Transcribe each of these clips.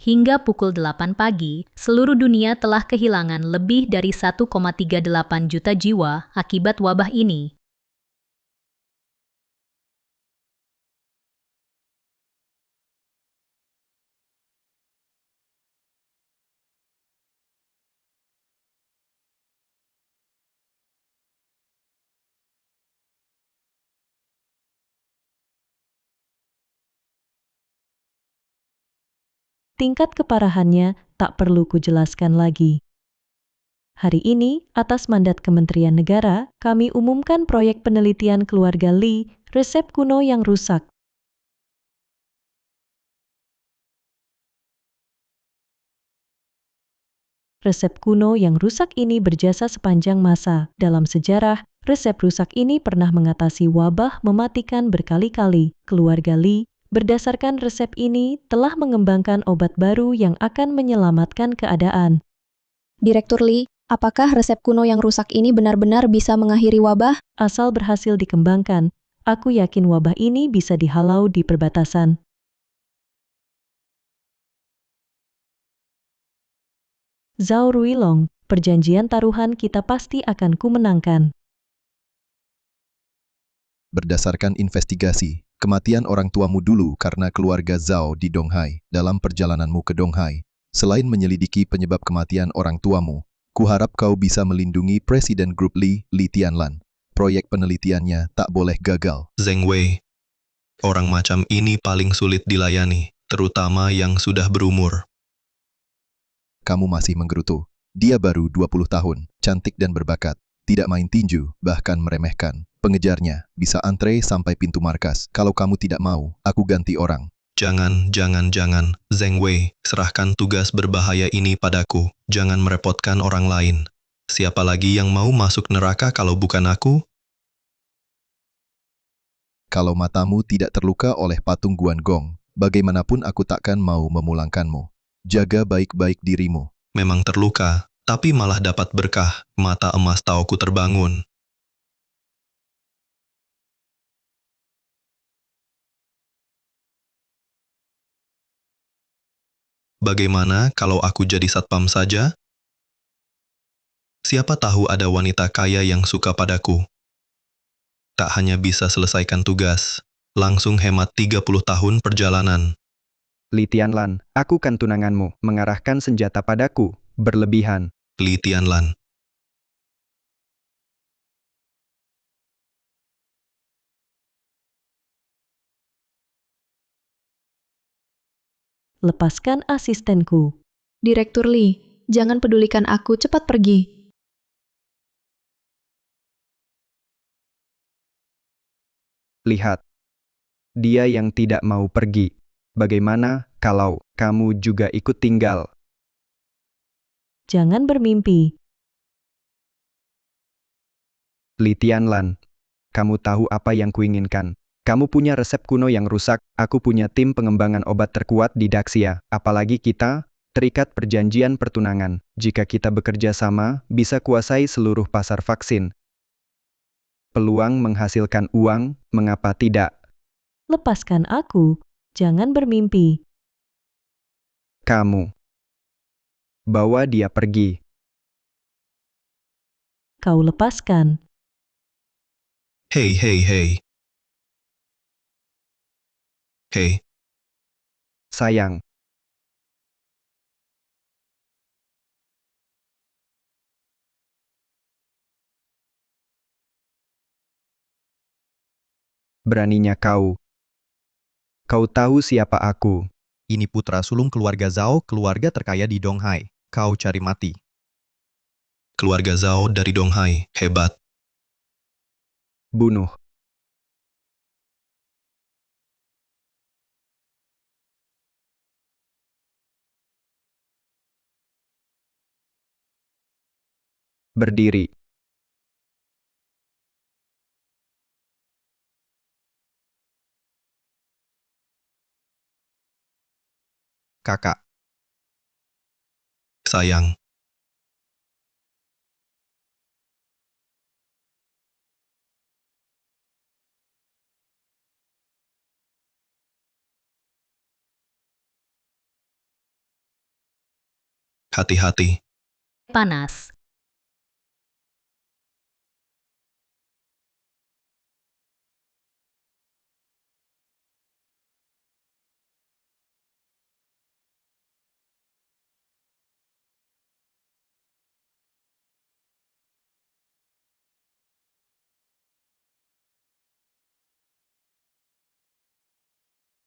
Hingga pukul 8 pagi, seluruh dunia telah kehilangan lebih dari 1,38 juta jiwa akibat wabah ini. Tingkat keparahannya tak perlu kujelaskan lagi. Hari ini, atas mandat Kementerian Negara, kami umumkan proyek penelitian keluarga Lee, resep kuno yang rusak. Resep kuno yang rusak ini berjasa sepanjang masa. Dalam sejarah, resep rusak ini pernah mengatasi wabah mematikan berkali-kali. Keluarga Lee, berdasarkan resep ini, telah mengembangkan obat baru yang akan menyelamatkan keadaan. Direktur Lee, apakah resep kuno yang rusak ini benar-benar bisa mengakhiri wabah? Asal berhasil dikembangkan, aku yakin wabah ini bisa dihalau di perbatasan. Zhao Ruilong, perjanjian taruhan kita pasti akan kumenangkan. Berdasarkan investigasi, kematian orang tuamu dulu karena keluarga Zhao di Donghai. Dalam perjalananmu ke Donghai, selain menyelidiki penyebab kematian orang tuamu, kuharap kau bisa melindungi Presiden Grup Lee, Lee Tianlan. Proyek penelitiannya tak boleh gagal. Zheng Wei, orang macam ini paling sulit dilayani, terutama yang sudah berumur. Kamu masih menggerutu. Dia baru 20 tahun, cantik dan berbakat. Tidak main tinju, bahkan meremehkan. Pengejarnya bisa antre sampai pintu markas. Kalau kamu tidak mau, aku ganti orang. Jangan, Zheng Wei, serahkan tugas berbahaya ini padaku. Jangan merepotkan orang lain. Siapa lagi yang mau masuk neraka kalau bukan aku? Kalau matamu tidak terluka oleh patung Guanggong, bagaimanapun aku takkan mau memulangkanmu. Jaga baik-baik dirimu. Memang terluka, tapi malah dapat berkah. Mata emas tauku terbangun. Bagaimana kalau aku jadi satpam saja? Siapa tahu ada wanita kaya yang suka padaku. Tak hanya bisa selesaikan tugas, langsung hemat 30 tahun perjalanan. Li Tianlan, aku kan tunanganmu, mengarahkan senjata padaku, berlebihan. Li Tianlan. Lepaskan asistenku. Direktur Lee, jangan pedulikan aku, cepat pergi. Lihat, dia yang tidak mau pergi. Bagaimana kalau kamu juga ikut tinggal? Jangan bermimpi. Li Tianlan, kamu tahu apa yang kuinginkan. Kamu punya resep kuno yang rusak, aku punya tim pengembangan obat terkuat di Daxia. Apalagi kita, terikat perjanjian pertunangan. Jika kita bekerja sama, bisa kuasai seluruh pasar vaksin. Peluang menghasilkan uang, mengapa tidak? Lepaskan aku. Jangan bermimpi. Kamu. Bawa dia pergi. Kau lepaskan. Hei. Hei, Sayang. Beraninya kau. Kau tahu siapa aku. Ini putra sulung keluarga Zhao, keluarga terkaya di Donghai. Kau cari mati. keluarga Zhao dari Donghai, hebat. Bunuh. Berdiri. Kakak. Sayang. Hati-hati. Panas.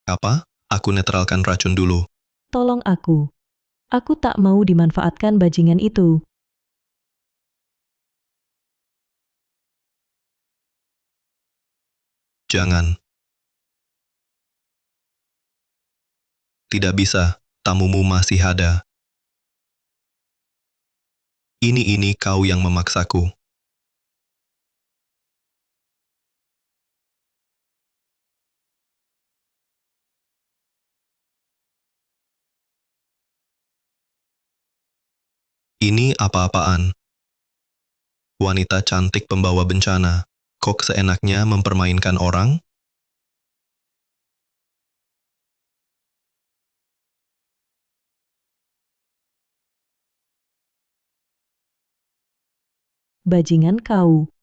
Apa? Aku netralkan racun dulu. Tolong aku. Aku tak mau dimanfaatkan bajingan itu. Jangan. Tidak bisa. Tamumu masih ada. Ini kau yang memaksaku. Ini apa-apaan? Wanita cantik pembawa bencana. Kok seenaknya mempermainkan orang? Bajingan kau.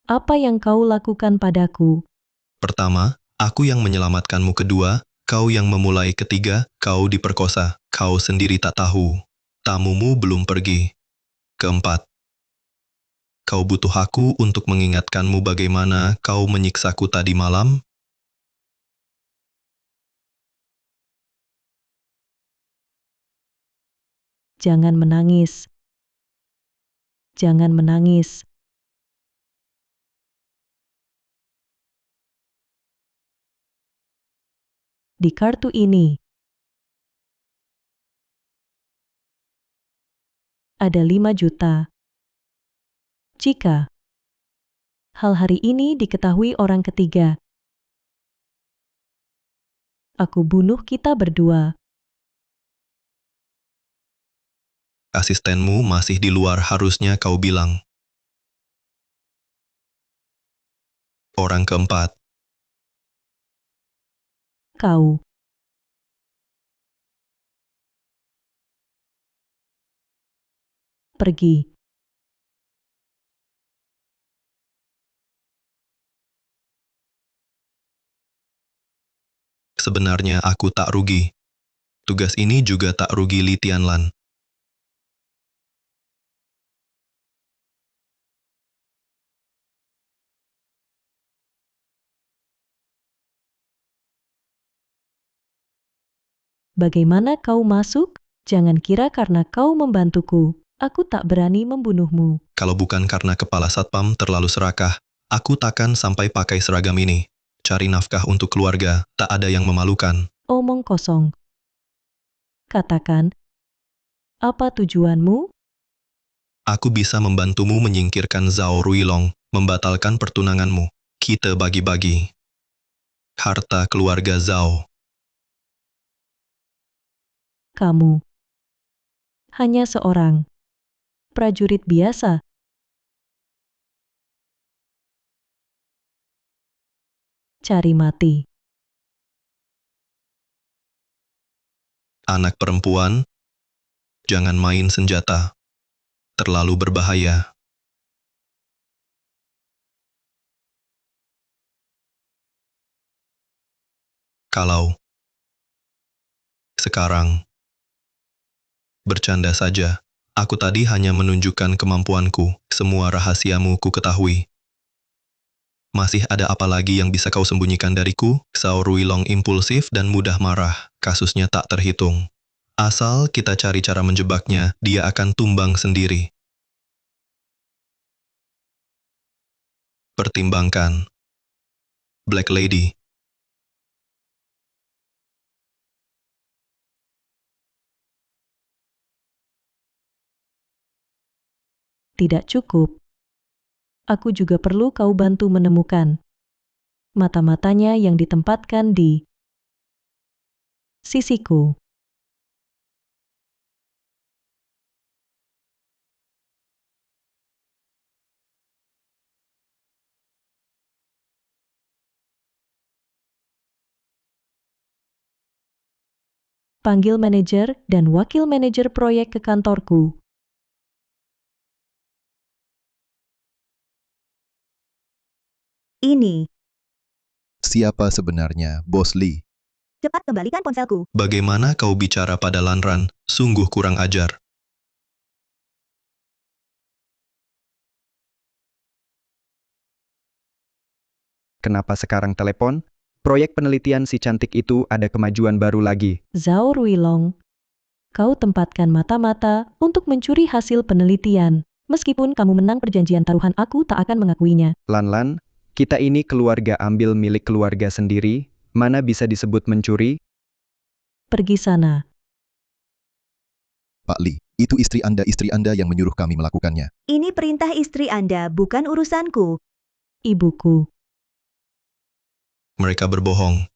Apa yang kau lakukan padaku? Pertama, aku yang menyelamatkanmu. Kedua, kau yang memulai. Ketiga, kau diperkosa. Kau sendiri tak tahu. Tamumu belum pergi. Keempat, kau butuh aku untuk mengingatkanmu bagaimana kau menyiksaku tadi malam? Jangan menangis. Jangan menangis. Di kartu ini ada 5 juta. Jika hal hari ini diketahui orang ketiga, aku bunuh kita berdua. Asistenmu masih di luar, harusnya kau bilang. Orang keempat, Kau. Pergi. sebenarnya aku tak rugi. Tugas ini juga tak rugi, Li Tianlan. Bagaimana kau masuk? Jangan kira karena kau membantuku, aku tak berani membunuhmu. Kalau bukan karena kepala satpam terlalu serakah, aku takkan sampai pakai seragam ini. Cari nafkah untuk keluarga, tak ada yang memalukan. Omong kosong. Katakan, apa tujuanmu? Aku bisa membantumu menyingkirkan Zhao Ruilong, membatalkan pertunanganmu. Kita bagi-bagi harta keluarga Zhao. Kamu hanya seorang prajurit biasa. Cari mati. Anak perempuan, jangan main senjata. Terlalu berbahaya. Kalau sekarang bercanda saja, aku tadi hanya menunjukkan kemampuanku. Semua rahasiamu ku ketahui. Masih ada apa lagi yang bisa kau sembunyikan dariku? Zhao Ruilong impulsif dan mudah marah. Kasusnya tak terhitung. Asal kita cari cara menjebaknya, dia akan tumbang sendiri. Pertimbangkan. Black Lady. Tidak cukup. Aku juga perlu kau bantu menemukan mata-matanya yang ditempatkan di sisiku. Panggil manajer dan wakil manajer proyek ke kantorku. Ini. Siapa sebenarnya, Bos Lee? Cepat kembalikan ponselku. Bagaimana kau bicara pada Lanran? Sungguh kurang ajar. Kenapa sekarang telepon? Proyek penelitian si cantik itu ada kemajuan baru lagi. Zhao Ruilong, kau tempatkan mata-mata untuk mencuri hasil penelitian. Meskipun kamu menang perjanjian taruhan, aku tak akan mengakuinya. Lan, kita ini keluarga ambil milik keluarga sendiri, mana bisa disebut mencuri? Pergi sana. Pak Lee, itu istri Anda yang menyuruh kami melakukannya. Ini perintah istri Anda, bukan urusanku. Ibuku. Mereka berbohong.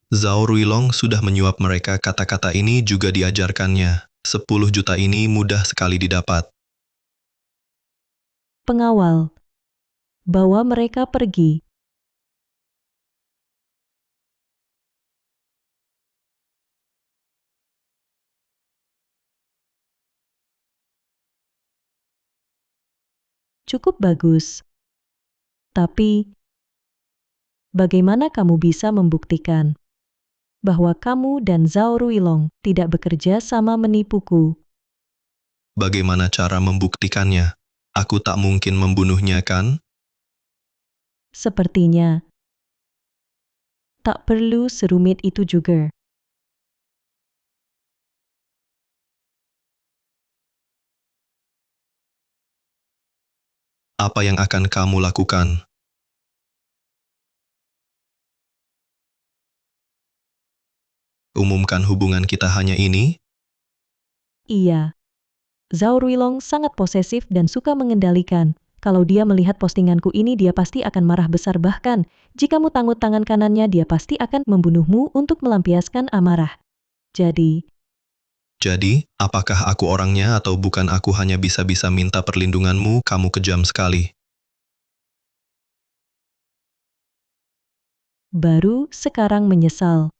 Zhao Ruilong sudah menyuap mereka, kata-kata ini juga diajarkannya. 10 juta ini mudah sekali didapat. Pengawal. Bawa mereka pergi. Cukup bagus. Tapi, bagaimana kamu bisa membuktikan bahwa kamu dan Zhao Ruilong tidak bekerja sama menipuku? Bagaimana cara membuktikannya? Aku tak mungkin membunuhnya, kan? Sepertinya tak perlu serumit itu juga. Apa yang akan kamu lakukan? Umumkan hubungan kita hanya ini? Iya. Zhao Ruilong sangat posesif dan suka mengendalikan. Kalau dia melihat postinganku ini, dia pasti akan marah besar. Bahkan, jika kamu tanggut tangan kanannya, dia pasti akan membunuhmu untuk melampiaskan amarah. Jadi, apakah aku orangnya atau bukan? Aku hanya bisa-bisa minta perlindunganmu, kamu kejam sekali. baru sekarang menyesal.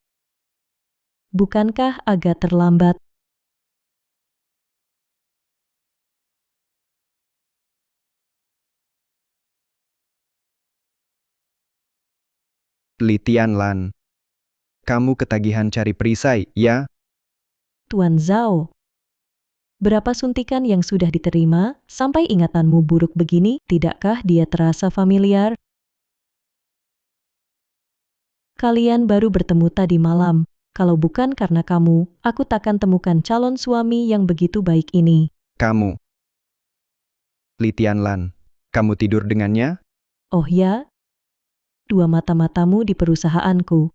Bukankah agak terlambat? Litian Lan. Kamu ketagihan cari perisai, ya? Tuan Zhao. Berapa suntikan yang sudah diterima, sampai ingatanmu buruk begini? Tidakkah dia terasa familiar? Kalian baru bertemu tadi malam. Kalau bukan karena kamu, aku takkan temukan calon suami yang begitu baik ini. Kamu. Litian Lan. Kamu tidur dengannya? Oh ya? Dua mata-matamu di perusahaanku.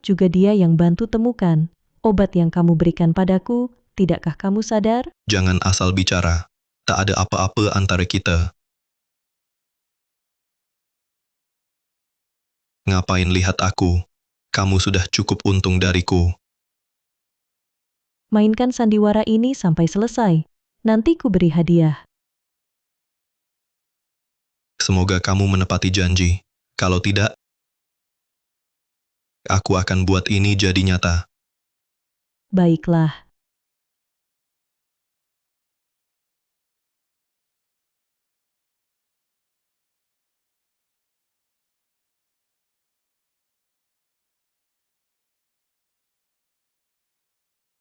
Juga dia yang bantu temukan obat yang kamu berikan padaku. Tidakkah kamu sadar? Jangan asal bicara. Tak ada apa-apa antara kita. Ngapain lihat aku? Kamu sudah cukup untung dariku. Mainkan sandiwara ini sampai selesai. Nanti ku beri hadiah. Semoga kamu menepati janji. Kalau tidak, aku akan buat ini jadi nyata. Baiklah.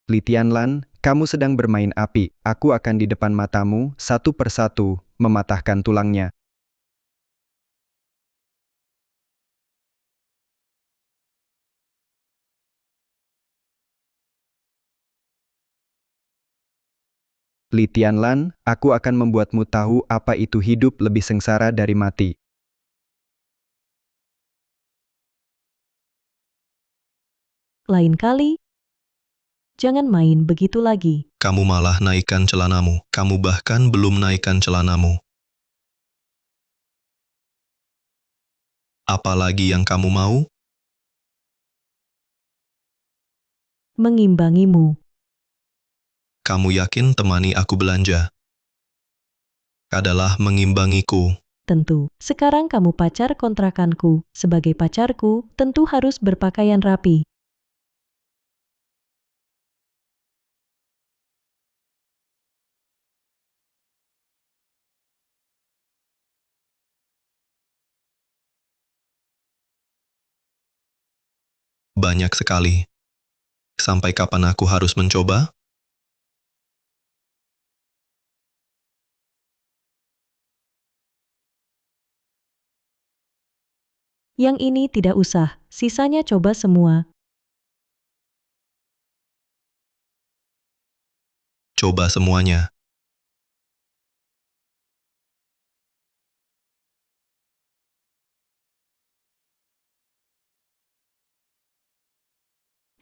Litian Lan, kamu sedang bermain api. Aku akan di depan matamu, satu persatu, mematahkan tulangnya. Litian Lan, aku akan membuatmu tahu apa itu hidup lebih sengsara dari mati. Lain kali, jangan main begitu lagi. Kamu malah naikkan celanamu. Kamu bahkan belum naikkan celanamu. Apalagi yang kamu mau? Mengimbangimu. Kamu yakin temani aku belanja? Adalah mengimbangiku. Tentu, sekarang kamu pacar kontrakanku. Sebagai pacarku, tentu harus berpakaian rapi. banyak sekali. Sampai kapan aku harus mencoba? Yang ini tidak usah, sisanya coba semua. Coba semuanya.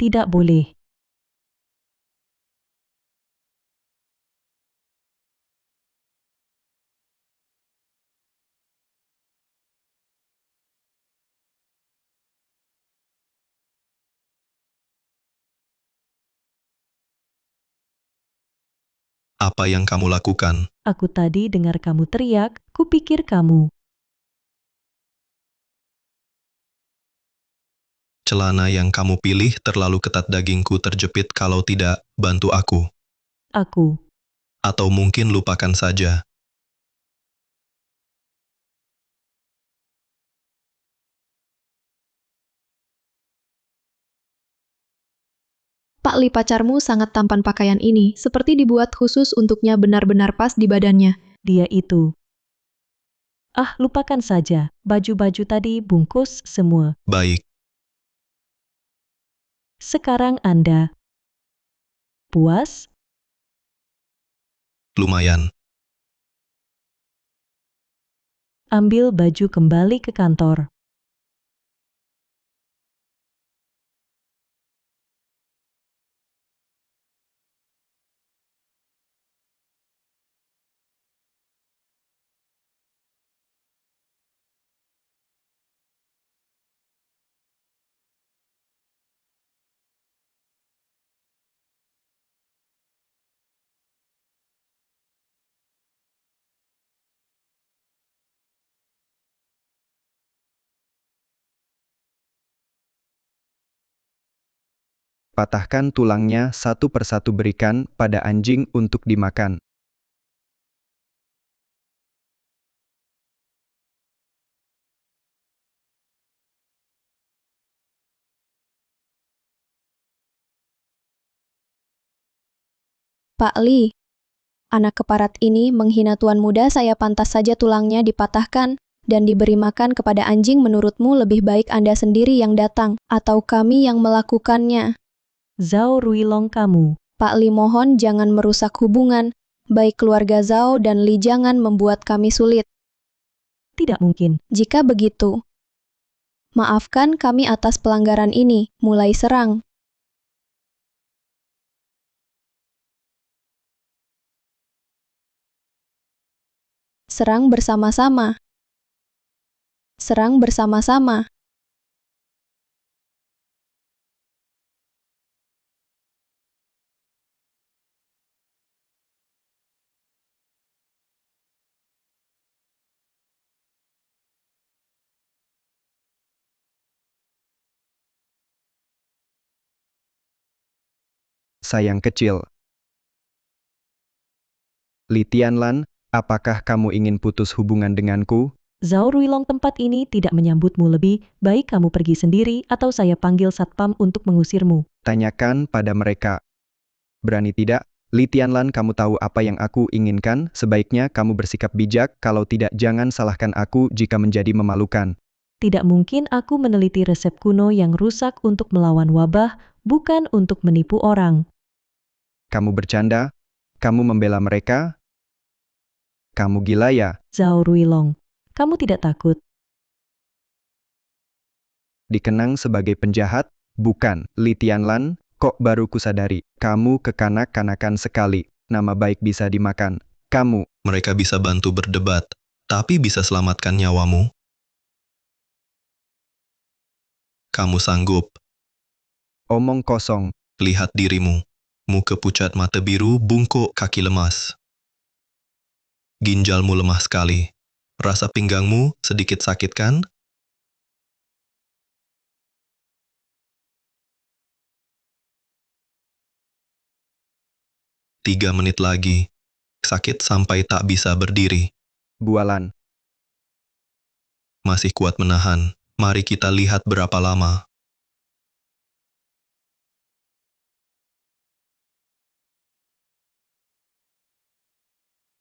Tidak boleh. Apa yang kamu lakukan? Aku tadi dengar kamu teriak, kupikir kamu. Celana yang kamu pilih terlalu ketat, dagingku terjepit. Kalau tidak, bantu aku. Aku. Atau mungkin lupakan saja. Pak Li, pacarmu sangat tampan, pakaian ini seperti dibuat khusus untuknya, benar-benar pas di badannya. Dia itu. Ah, lupakan saja. Baju-baju tadi bungkus semua. Baik, Sekarang Anda puas? lumayan. Ambil baju kembali ke kantor. Patahkan tulangnya satu persatu, berikan pada anjing untuk dimakan. Pak Li, anak keparat ini menghina tuan muda saya, pantas saja tulangnya dipatahkan dan diberi makan kepada anjing. Menurutmu lebih baik Anda sendiri yang datang, atau kami yang melakukannya? Zhao Ruilong kamu. Pak Li, mohon jangan merusak hubungan baik keluarga Zhao dan Li, jangan membuat kami sulit. Tidak mungkin. Jika begitu, maafkan kami atas pelanggaran ini. Mulai serang. Serang bersama-sama. Serang bersama-sama. Sayang kecil. Li Tianlan, apakah kamu ingin putus hubungan denganku? Zhao Ruilong, tempat ini tidak menyambutmu, lebih baik kamu pergi sendiri atau saya panggil satpam untuk mengusirmu. Tanyakan pada mereka. Berani tidak? Li Tianlan, kamu tahu apa yang aku inginkan? Sebaiknya kamu bersikap bijak, kalau tidak jangan salahkan aku jika menjadi memalukan. Tidak mungkin aku meneliti resep kuno yang rusak untuk melawan wabah, bukan untuk menipu orang. Kamu bercanda? Kamu membela mereka? Kamu gila ya? Zhao Ruilong, kamu tidak takut? Dikenang sebagai penjahat? Bukan. Li Tianlan, kok baru kusadari, kamu kekanak-kanakan sekali. Nama baik bisa dimakan. Kamu. Mereka bisa bantu berdebat, tapi bisa selamatkan nyawamu? Kamu sanggup? Omong kosong. Lihat dirimu. Muka pucat, mata biru, bungkuk, kaki lemas. Ginjalmu lemah sekali. Rasa pinggangmu sedikit sakit kan? Tiga menit lagi. Sakit sampai tak bisa berdiri. Bualan. Masih kuat menahan. Mari kita lihat berapa lama.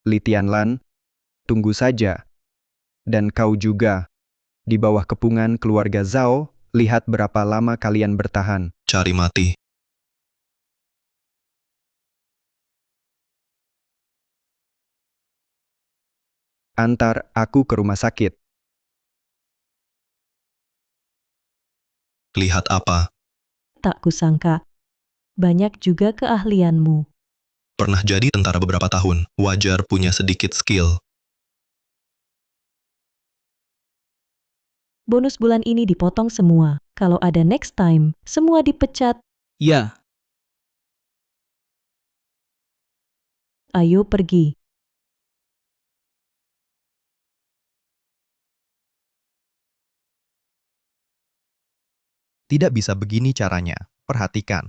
Li Tianlan, tunggu saja. Dan kau juga. Di bawah kepungan keluarga Zhao, lihat berapa lama kalian bertahan. Cari mati. Antar aku ke rumah sakit. Lihat apa? Tak kusangka. Banyak juga keahlianmu. Pernah jadi tentara beberapa tahun. Wajar punya sedikit skill. Bonus bulan ini dipotong semua. Kalau ada next time, semua dipecat. Ya, Ayo pergi. Tidak bisa begini caranya. Perhatikan.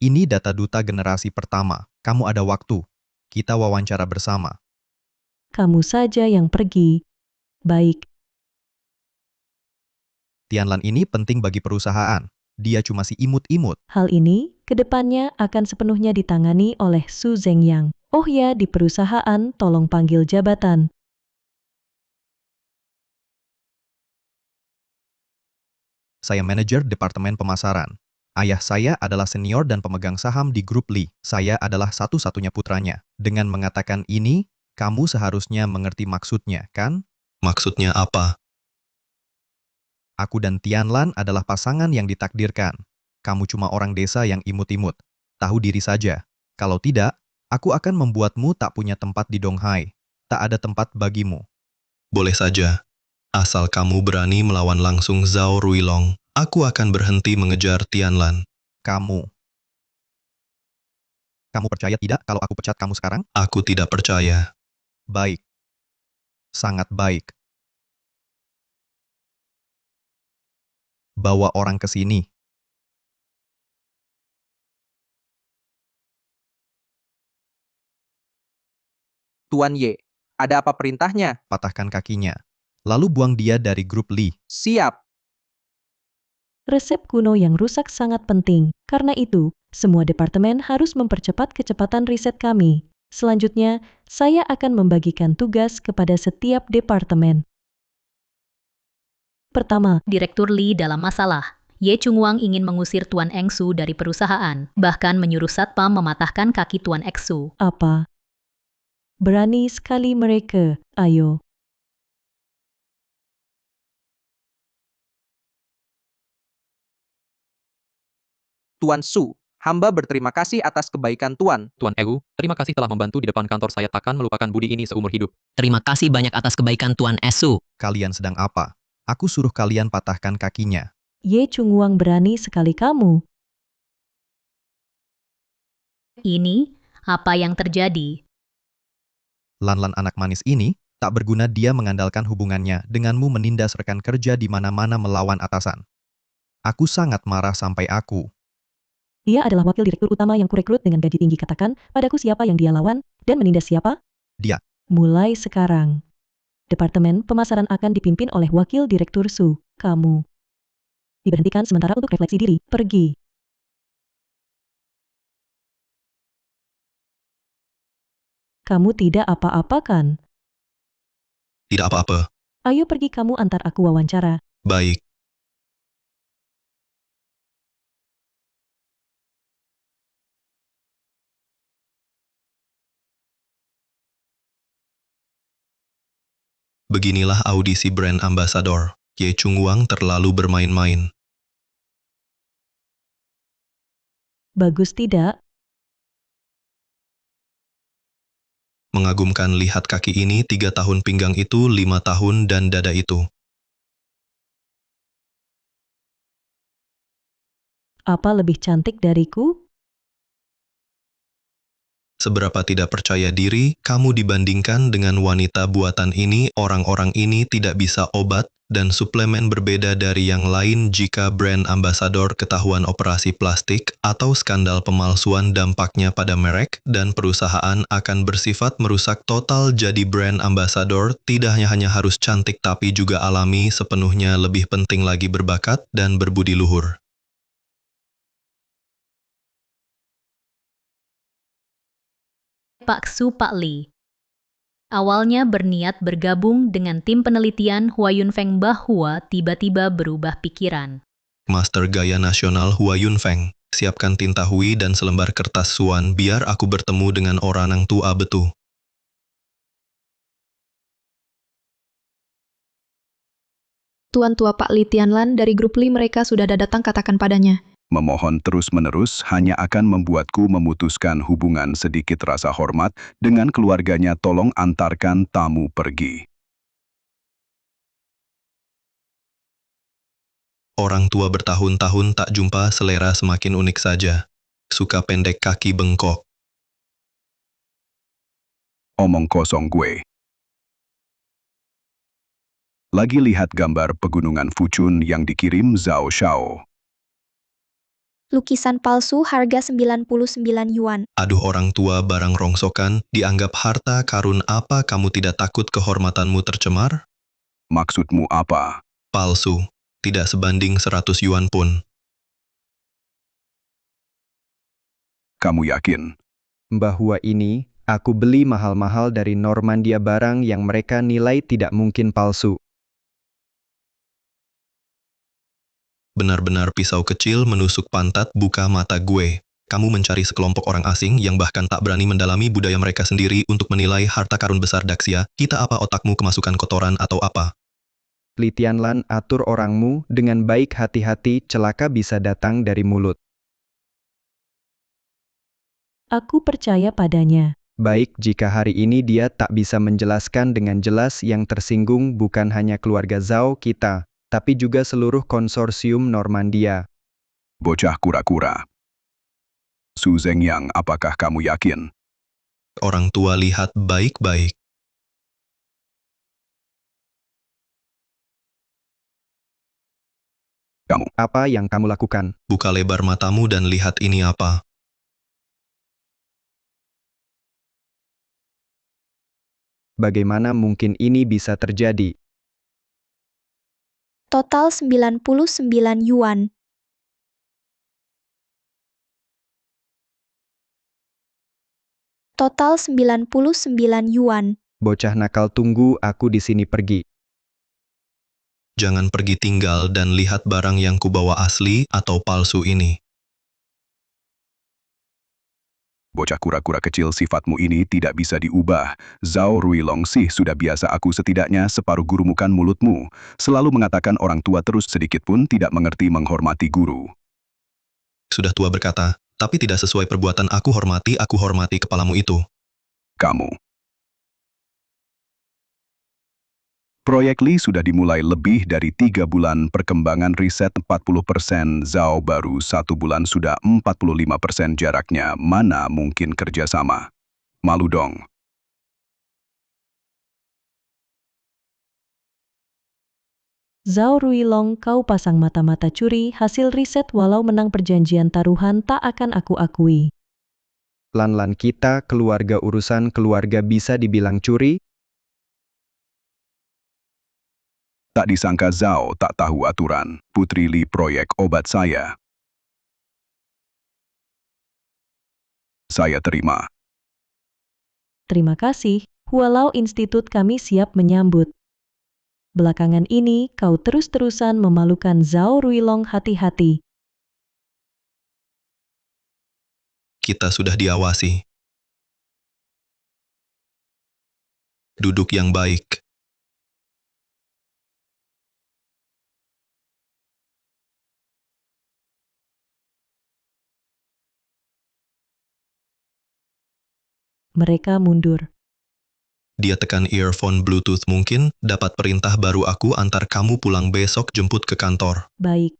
Ini data duta generasi pertama. Kamu ada waktu. Kita wawancara bersama. Kamu saja yang pergi. Baik, Tianlan ini penting bagi perusahaan. Dia cuma si imut-imut. hal ini kedepannya akan sepenuhnya ditangani oleh Su Zhengyang. Oh ya, di perusahaan tolong panggil jabatan. Saya manajer Departemen Pemasaran. Ayah saya adalah senior dan pemegang saham di grup Li. Saya adalah satu-satunya putranya. Dengan mengatakan ini, kamu seharusnya mengerti maksudnya, kan? Maksudnya apa? Aku dan Tianlan adalah pasangan yang ditakdirkan. Kamu cuma orang desa yang imut-imut. Tahu diri saja. Kalau tidak, aku akan membuatmu tak punya tempat di Donghai. Tak ada tempat bagimu. Boleh saja. Asal kamu berani melawan langsung Zhao Ruilong, aku akan berhenti mengejar Tianlan. Kamu percaya tidak kalau aku pecat kamu sekarang? Aku tidak percaya. Baik. Sangat baik. Bawa orang ke sini. Tuan Ye, ada apa perintahnya? Patahkan kakinya. Lalu buang dia dari grup Li. Siap. Resep kuno yang rusak sangat penting. Karena itu, semua departemen harus mempercepat kecepatan riset kami. Selanjutnya, saya akan membagikan tugas kepada setiap departemen. Pertama, Direktur Li dalam masalah. Ye Chungwang ingin mengusir Tuan Engsu dari perusahaan, bahkan menyuruh Satpam mematahkan kaki Tuan Engsu. apa? Berani sekali mereka. Ayo. Tuan Su, hamba berterima kasih atas kebaikan Tuan. Tuan Egu, terima kasih telah membantu di depan kantor saya, takkan melupakan budi ini seumur hidup. Terima kasih banyak atas kebaikan Tuan Esu. Kalian sedang apa? Aku suruh kalian patahkan kakinya. Ye Chungwang berani sekali kamu. Ini, apa yang terjadi? Lan-Lan anak manis ini, tak berguna dia mengandalkan hubungannya denganmu menindas rekan kerja di mana-mana melawan atasan. Aku sangat marah sampai aku. Dia adalah wakil direktur utama yang kurekrut dengan gaji tinggi. Katakan padaku siapa yang dia lawan dan menindas siapa? Dia. Mulai sekarang, Departemen Pemasaran akan dipimpin oleh wakil direktur Su. Kamu diberhentikan sementara untuk refleksi diri. Pergi. Kamu tidak apa-apa kan? Tidak apa-apa. Ayo pergi, kamu antar aku wawancara. Baik. Beginilah audisi brand ambassador. Ye Chungwang terlalu bermain-main. Bagus tidak? Mengagumkan, lihat kaki ini 3 tahun, pinggang itu 5 tahun, dan dada itu. Apa lebih cantik dariku? Seberapa tidak percaya diri kamu dibandingkan dengan wanita buatan ini, orang-orang ini tidak bisa obat dan suplemen berbeda dari yang lain jika brand ambasador ketahuan operasi plastik atau skandal pemalsuan dampaknya pada merek dan perusahaan akan bersifat merusak total. Jadi brand ambasador tidak hanya harus cantik tapi juga alami, sepenuhnya lebih penting lagi berbakat dan berbudi luhur. Pak Su Pak Li. Awalnya berniat bergabung dengan tim penelitian Hua Yunfeng bahwa tiba-tiba berubah pikiran. Master Gaya Nasional Hua Yunfeng, siapkan tinta hui dan selembar kertas suan biar aku bertemu dengan orang tua betu. Tuan tua Pak Li Tianlan dari grup Li mereka sudah datang, katakan padanya. Memohon terus-menerus hanya akan membuatku memutuskan hubungan. Sedikit rasa hormat dengan keluarganya, tolong antarkan tamu pergi. Orang tua bertahun-tahun tak jumpa, selera semakin unik saja. Suka pendek, kaki bengkok. Omong kosong gue. Lagi lihat gambar pegunungan Fuchun yang dikirim Zhao Shao. Lukisan palsu harga 99 yuan. Aduh, orang tua barang rongsokan, dianggap harta karun. Apa kamu tidak takut kehormatanmu tercemar? Maksudmu apa? Palsu. Tidak sebanding 100 yuan pun. Kamu yakin? Bahwa ini, aku beli mahal-mahal dari Normandia, barang yang mereka nilai tidak mungkin palsu. Benar-benar pisau kecil menusuk pantat, buka mata gue. Kamu mencari sekelompok orang asing yang bahkan tak berani mendalami budaya mereka sendiri untuk menilai harta karun besar Daxia. Kita apa, otakmu kemasukan kotoran atau apa? Li Tianlan, atur orangmu dengan baik, hati-hati, celaka bisa datang dari mulut. Aku percaya padanya. Baik, jika hari ini dia tak bisa menjelaskan dengan jelas, yang tersinggung bukan hanya keluarga Zhao kita, tapi juga seluruh konsorsium Normandia. Bocah kura-kura. Su Zhengyang, apakah kamu yakin? Orang tua lihat baik-baik. Kamu. Apa yang kamu lakukan? Buka lebar matamu dan lihat ini apa. Bagaimana mungkin ini bisa terjadi? Total 99 yuan. Total 99 yuan. Bocah nakal, tunggu, aku di sini, pergi. Jangan pergi, tinggal dan lihat barang yang kubawa asli atau palsu ini. Bocah kura-kura kecil, sifatmu ini tidak bisa diubah. Zhao Ruilong sih sudah biasa aku, setidaknya separuh gurumu kan mulutmu. Selalu mengatakan orang tua terus, sedikit pun tidak mengerti menghormati guru. Sudah tua berkata, tapi tidak sesuai perbuatan. Aku hormati kepalamu itu. Kamu. Proyek Li sudah dimulai lebih dari 3 bulan, perkembangan riset 40%, Zhao baru 1 bulan sudah 45%, jaraknya mana mungkin kerjasama. Malu dong. Zhao Ruilong, kau pasang mata-mata curi, hasil riset walau menang perjanjian taruhan tak akan aku akui. Lan-lan kita, keluarga, urusan keluarga bisa dibilang curi? Tak disangka Zhao tak tahu aturan. Putri Li, proyek obat saya. Saya terima. Terima kasih, walau institut kami siap menyambut. Belakangan ini kau terus-terusan memalukan Zhao Ruilong, hati-hati. Kita sudah diawasi. Duduk yang baik. Mereka mundur. Dia tekan earphone Bluetooth. Mungkin dapat perintah baru, aku antar kamu pulang besok, jemput ke kantor. Baik.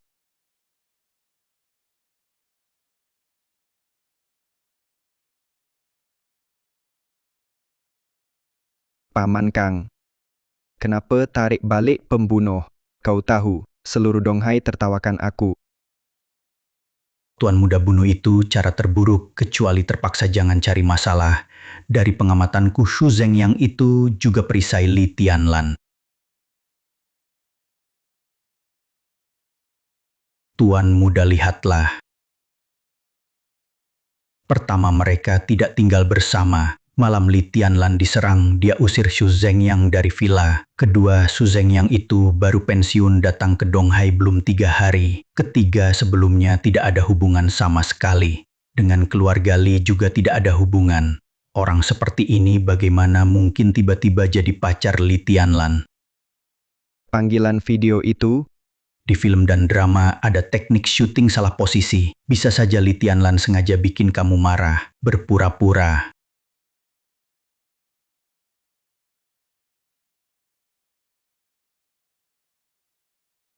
Paman Kang. Kenapa tarik balik pembunuh? Kau tahu, seluruh Donghai tertawakan aku. Tuan muda bunuh itu cara terburuk kecuali terpaksa jangan cari masalah. Dari pengamatanku Shu Zeng yang itu juga perisai Li Tianlan. Tuan muda lihatlah. Pertama mereka tidak tinggal bersama. Malam Li Tianlan diserang, dia usir Shu Zeng yang dari villa. Kedua, Shu Zeng yang itu baru pensiun datang ke Donghai belum 3 hari. Ketiga, sebelumnya tidak ada hubungan sama sekali. Dengan keluarga Li juga tidak ada hubungan. Orang seperti ini bagaimana mungkin tiba-tiba jadi pacar Li Tianlan? Panggilan video itu? Di film dan drama ada teknik syuting salah posisi. Bisa saja Li Tianlan sengaja bikin kamu marah, berpura-pura.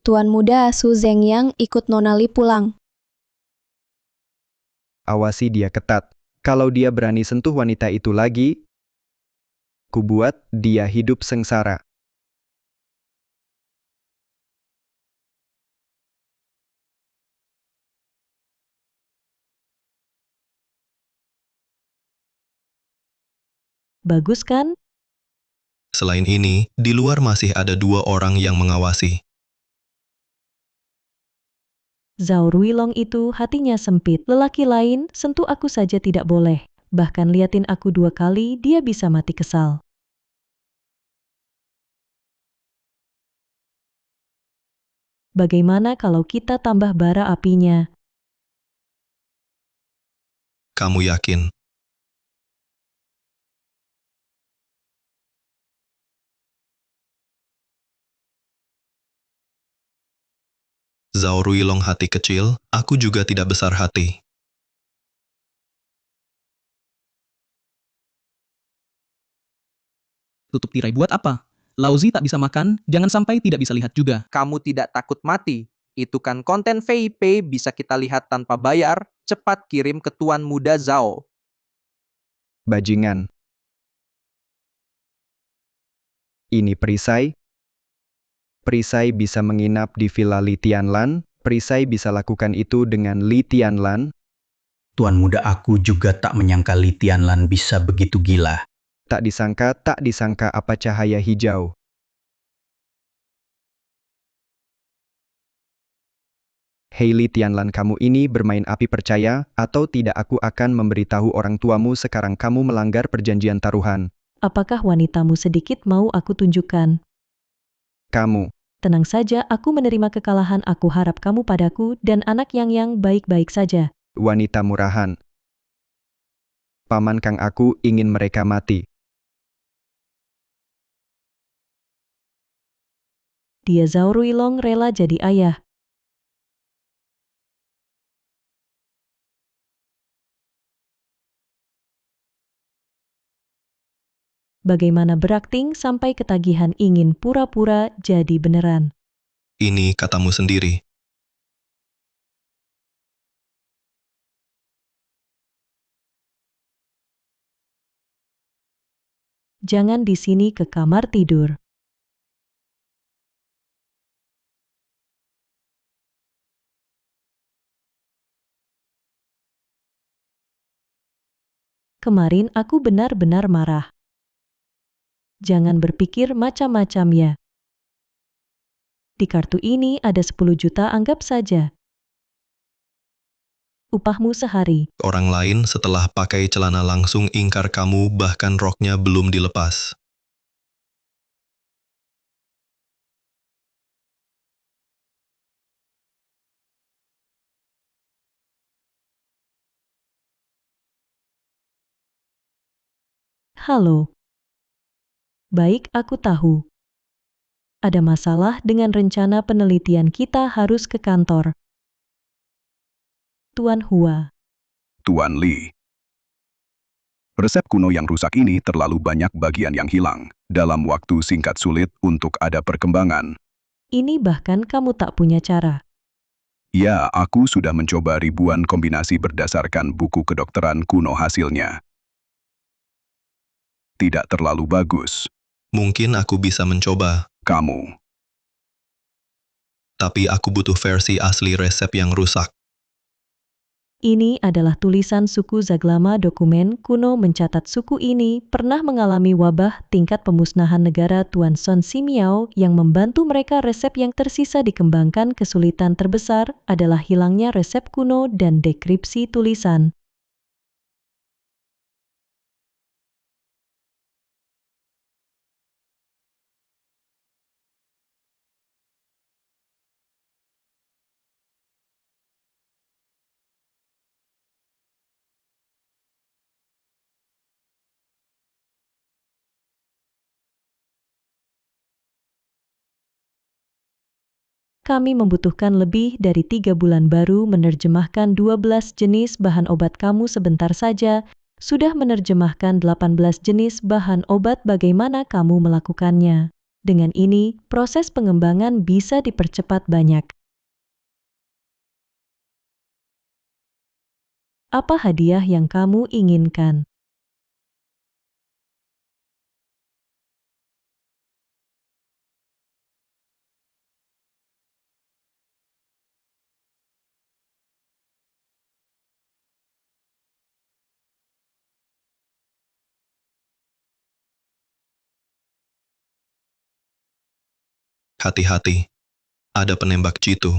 Tuan muda Su Zeng yang ikut Nona Li pulang. Awasi dia ketat. Kalau dia berani sentuh wanita itu lagi, kubuat dia hidup sengsara. Bagus kan? Selain ini, di luar masih ada 2 orang yang mengawasi. Zhao Ruilong itu hatinya sempit. Lelaki lain, sentuh aku saja tidak boleh. Bahkan liatin aku 2 kali, dia bisa mati kesal. Bagaimana kalau kita tambah bara apinya? Kamu yakin? Zhao Ruilong hati kecil, aku juga tidak besar hati. Tutup tirai buat apa? Lauzi tak bisa makan, jangan sampai tidak bisa lihat juga. Kamu tidak takut mati? Itu kan konten VIP bisa kita lihat tanpa bayar. Cepat kirim ke Tuan Muda Zhao. Bajingan. Ini perisai. Perisai bisa menginap di Villa Li Tianlan. Perisai bisa lakukan itu dengan Li Tianlan. Tuan muda aku juga tak menyangka Li Tianlan bisa begitu gila. Tak disangka apa cahaya hijau. Hei Li Tianlan, kamu ini bermain api, percaya atau tidak aku akan memberitahu orang tuamu sekarang kamu melanggar perjanjian taruhan. Apakah wanitamu sedikit mau aku tunjukkan? Kamu. Tenang saja, aku menerima kekalahan. Aku harap kamu padaku dan anak Yang baik-baik saja. Wanita murahan. Paman Kang, aku ingin mereka mati. Dia Zhao Ruilong rela jadi ayah. Bagaimana berakting sampai ketagihan ingin pura-pura jadi beneran. Ini katamu sendiri. Jangan di sini, ke kamar tidur. Kemarin aku benar-benar marah. Jangan berpikir macam-macam ya. Di kartu ini ada 10 juta, anggap saja. Upahmu sehari. Orang lain setelah pakai celana langsung ingkar kamu, bahkan roknya belum dilepas. Halo. Baik, aku tahu. Ada masalah dengan rencana penelitian, kita harus ke kantor. Tuan Hua. Tuan Li. Resep kuno yang rusak ini terlalu banyak bagian yang hilang. Dalam waktu singkat sulit untuk ada perkembangan. Ini bahkan kamu tak punya cara. Ya, aku sudah mencoba ribuan kombinasi berdasarkan buku kedokteran kuno, hasilnya tidak terlalu bagus. Mungkin aku bisa mencoba, Kamu. tapi aku butuh versi asli resep yang rusak. Ini adalah tulisan suku Zaglama. Dokumen kuno mencatat suku ini pernah mengalami wabah tingkat pemusnahan negara Tuan Son Simiao yang membantu mereka. Resep yang tersisa dikembangkan. Kesulitan terbesar adalah hilangnya resep kuno dan dekripsi tulisan. Kami membutuhkan lebih dari 3 bulan baru menerjemahkan 12 jenis bahan obat. Kamu sebentar saja sudah menerjemahkan 18 jenis bahan obat. Bagaimana kamu melakukannya? Dengan ini, proses pengembangan bisa dipercepat banyak. Apa hadiah yang kamu inginkan? Hati-hati, ada penembak jitu.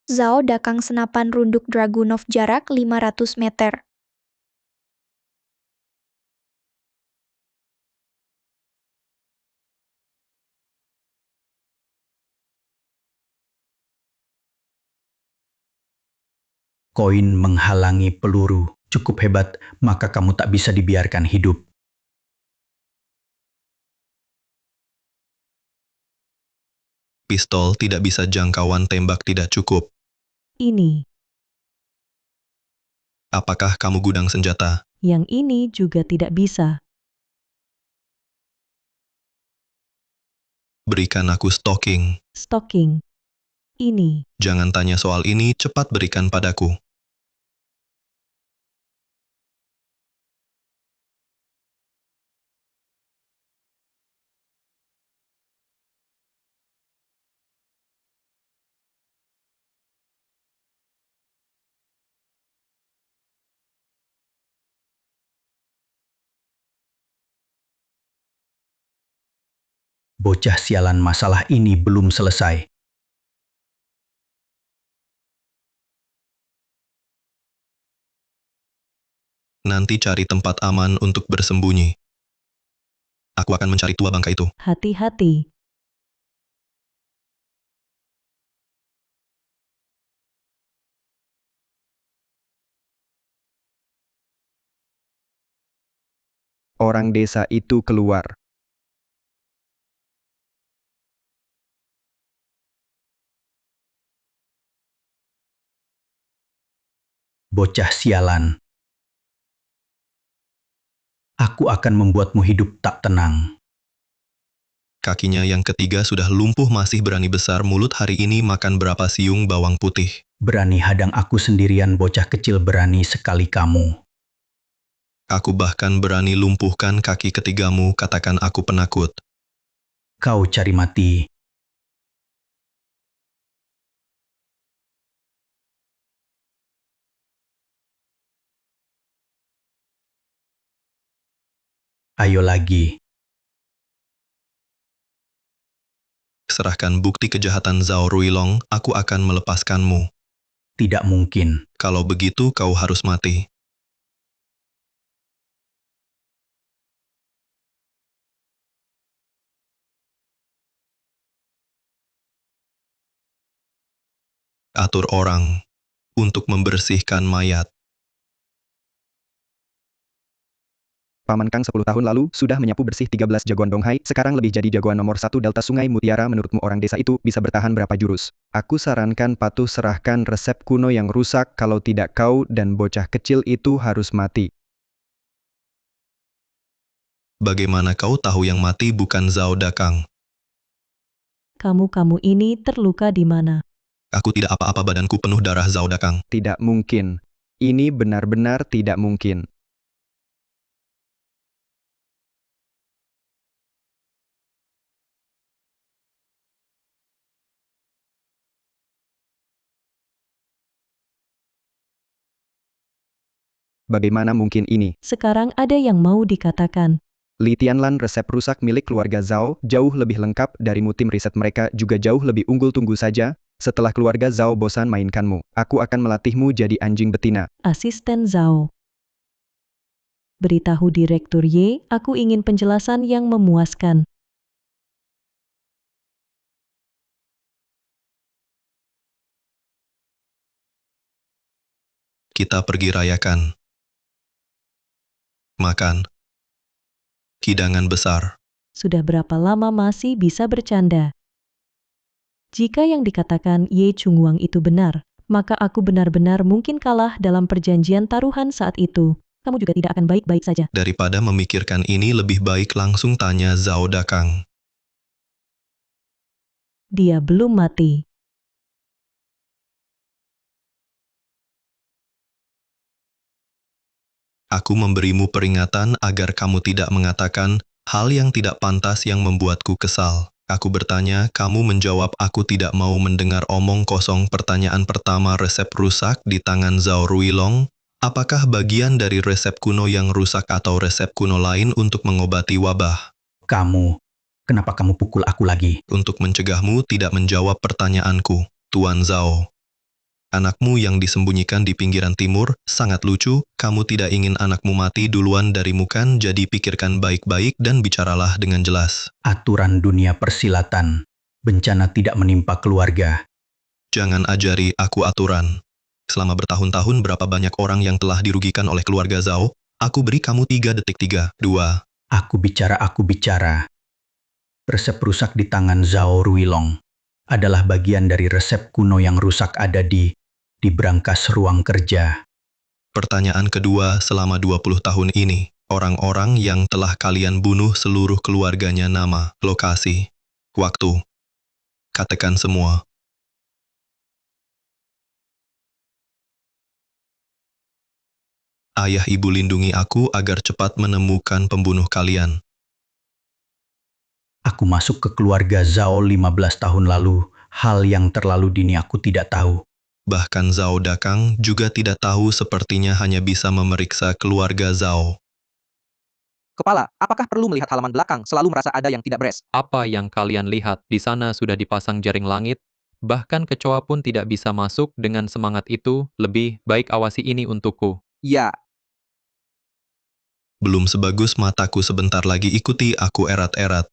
Zhao Dakang senapan runduk Dragunov jarak 500 meter. Koin menghalangi peluru. Cukup hebat, maka kamu tak bisa dibiarkan hidup. Pistol tidak bisa jangkauan tembak tidak cukup. Ini. Apakah kamu gudang senjata? Yang ini juga tidak bisa. Berikan aku stocking. Stocking. Ini. Jangan tanya soal ini, cepat berikan padaku. Bocah sialan, masalah ini belum selesai. Nanti cari tempat aman untuk bersembunyi. Aku akan mencari tua bangka itu. Hati-hati. Orang desa itu keluar. Bocah sialan. Aku akan membuatmu hidup tak tenang. Kakinya yang ketiga sudah lumpuh, masih berani besar mulut. Hari ini makan berapa siung bawang putih? Berani hadang aku sendirian, bocah kecil, berani sekali kamu. Aku bahkan berani lumpuhkan kaki ketigamu, katakan aku penakut. Kau cari mati. Ayo lagi. Serahkan bukti kejahatan Zhao Ruilong, aku akan melepaskanmu. Tidak mungkin. Kalau begitu kau harus mati. Atur orang untuk membersihkan mayat. Paman Kang 10 tahun lalu sudah menyapu bersih 13 jagoan Donghai, sekarang lebih jadi jagoan nomor 1 Delta Sungai Mutiara. Menurutmu orang desa itu bisa bertahan berapa jurus? Aku sarankan patuh serahkan resep kuno yang rusak, kalau tidak kau dan bocah kecil itu harus mati. Bagaimana kau tahu yang mati bukan Zhao Dakang? Kamu ini terluka di mana? Aku tidak apa-apa, badanku penuh darah Zhao Dakang. Tidak mungkin. Ini benar-benar tidak mungkin. Bagaimana mungkin ini? Sekarang ada yang mau dikatakan. Li Tianlan, resep rusak milik keluarga Zhao jauh lebih lengkap darimu. Tim riset mereka juga jauh lebih unggul. Tunggu saja, setelah keluarga Zhao bosan mainkanmu, aku akan melatihmu jadi anjing betina. Asisten Zhao. Beritahu Direktur Ye, aku ingin penjelasan yang memuaskan. Kita pergi rayakan. Makan. Hidangan besar. Sudah berapa lama masih bisa bercanda? Jika yang dikatakan Ye Chungwang itu benar, maka aku benar-benar mungkin kalah dalam perjanjian taruhan saat itu. Kamu juga tidak akan baik-baik saja. Daripada memikirkan ini, lebih baik langsung tanya Zhao Dakang. Dia belum mati. Aku memberimu peringatan agar kamu tidak mengatakan hal yang tidak pantas yang membuatku kesal. Aku bertanya, kamu menjawab, aku tidak mau mendengar omong kosong. Pertanyaan pertama, resep rusak di tangan Zhao Ruilong. Apakah bagian dari resep kuno yang rusak atau resep kuno lain untuk mengobati wabah? Kenapa kamu pukul aku lagi? Untuk mencegahmu tidak menjawab pertanyaanku, Tuan Zhao. Anakmu yang disembunyikan di pinggiran timur, sangat lucu. Kamu tidak ingin anakmu mati duluan darimu kan? Jadi pikirkan baik-baik dan bicaralah dengan jelas. Aturan dunia persilatan. Bencana tidak menimpa keluarga. Jangan ajari aku aturan. Selama bertahun-tahun berapa banyak orang yang telah dirugikan oleh keluarga Zhao? Aku beri kamu 3 detik. 3, 2. Aku bicara. Resep rusak di tangan Zhao Ruilong adalah bagian dari resep kuno yang rusak ada di brankas ruang kerja. Pertanyaan kedua, selama 20 tahun ini, orang-orang yang telah kalian bunuh seluruh keluarganya, nama, lokasi, waktu. Katakan semua. Ayah ibu lindungi aku agar cepat menemukan pembunuh kalian. Aku masuk ke keluarga Zhao 15 tahun lalu. Hal yang terlalu dini aku tidak tahu. Bahkan Zhao Dakang juga tidak tahu, sepertinya hanya bisa memeriksa keluarga Zhao. Kepala, apakah perlu melihat halaman belakang? Selalu merasa ada yang tidak beres. Apa yang kalian lihat? Di sana sudah dipasang jaring langit. Bahkan kecoa pun tidak bisa masuk. Dengan semangat itu, lebih baik awasi ini untukku. Ya. Belum sebagus mataku, sebentar lagi ikuti aku erat-erat.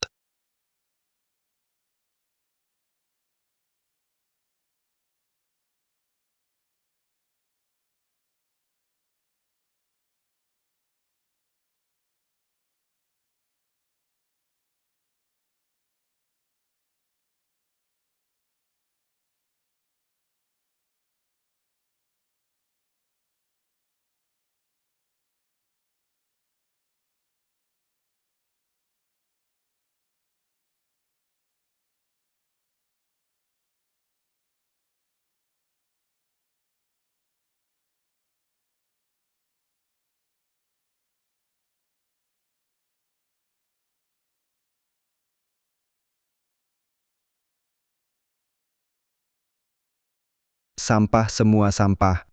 Sampah, semua sampah.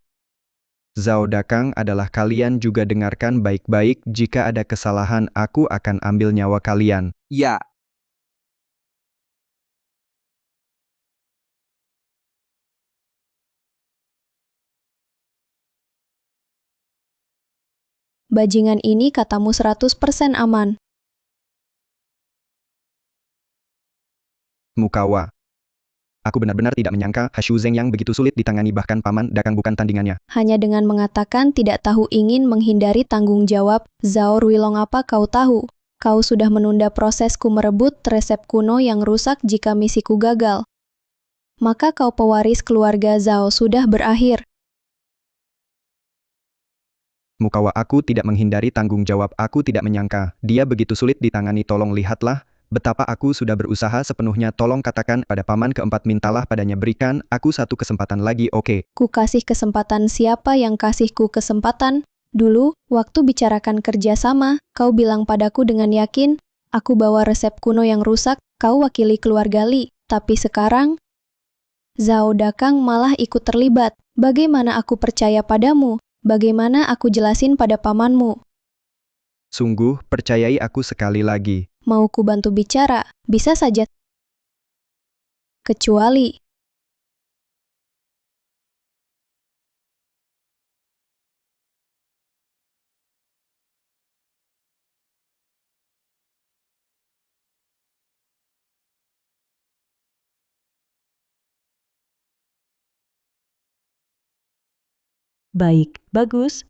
Zhao Dakang adalah kalian juga dengarkan baik-baik, jika ada kesalahan aku akan ambil nyawa kalian. Ya. Bajingan ini katamu 100% aman. Mukawa. Aku benar-benar tidak menyangka Hashu Zeng yang begitu sulit ditangani, bahkan Paman Dakang bukan tandingannya. Hanya dengan mengatakan tidak tahu ingin menghindari tanggung jawab, Zhao Ruilong, apa kau tahu? Kau sudah menunda prosesku merebut resep kuno yang rusak. Jika misiku gagal, maka kau pewaris keluarga Zhao sudah berakhir. Mukawa, aku tidak menghindari tanggung jawab. Aku tidak menyangka dia begitu sulit ditangani. Tolong lihatlah betapa aku sudah berusaha sepenuhnya. Tolong katakan pada Paman keempat, mintalah padanya, berikan aku satu kesempatan lagi, oke? Ku kasih kesempatan? Siapa yang kasihku kesempatan? Dulu, waktu bicarakan kerjasama, kau bilang padaku dengan yakin, aku bawa resep kuno yang rusak, kau wakili keluarga Li. Tapi sekarang, Zhao Dakang malah ikut terlibat. Bagaimana aku percaya padamu? Bagaimana aku jelasin pada pamanmu? Sungguh, percayai aku sekali lagi. Mau ku bantu bicara? Bisa saja. Kecuali, Baik, bagus.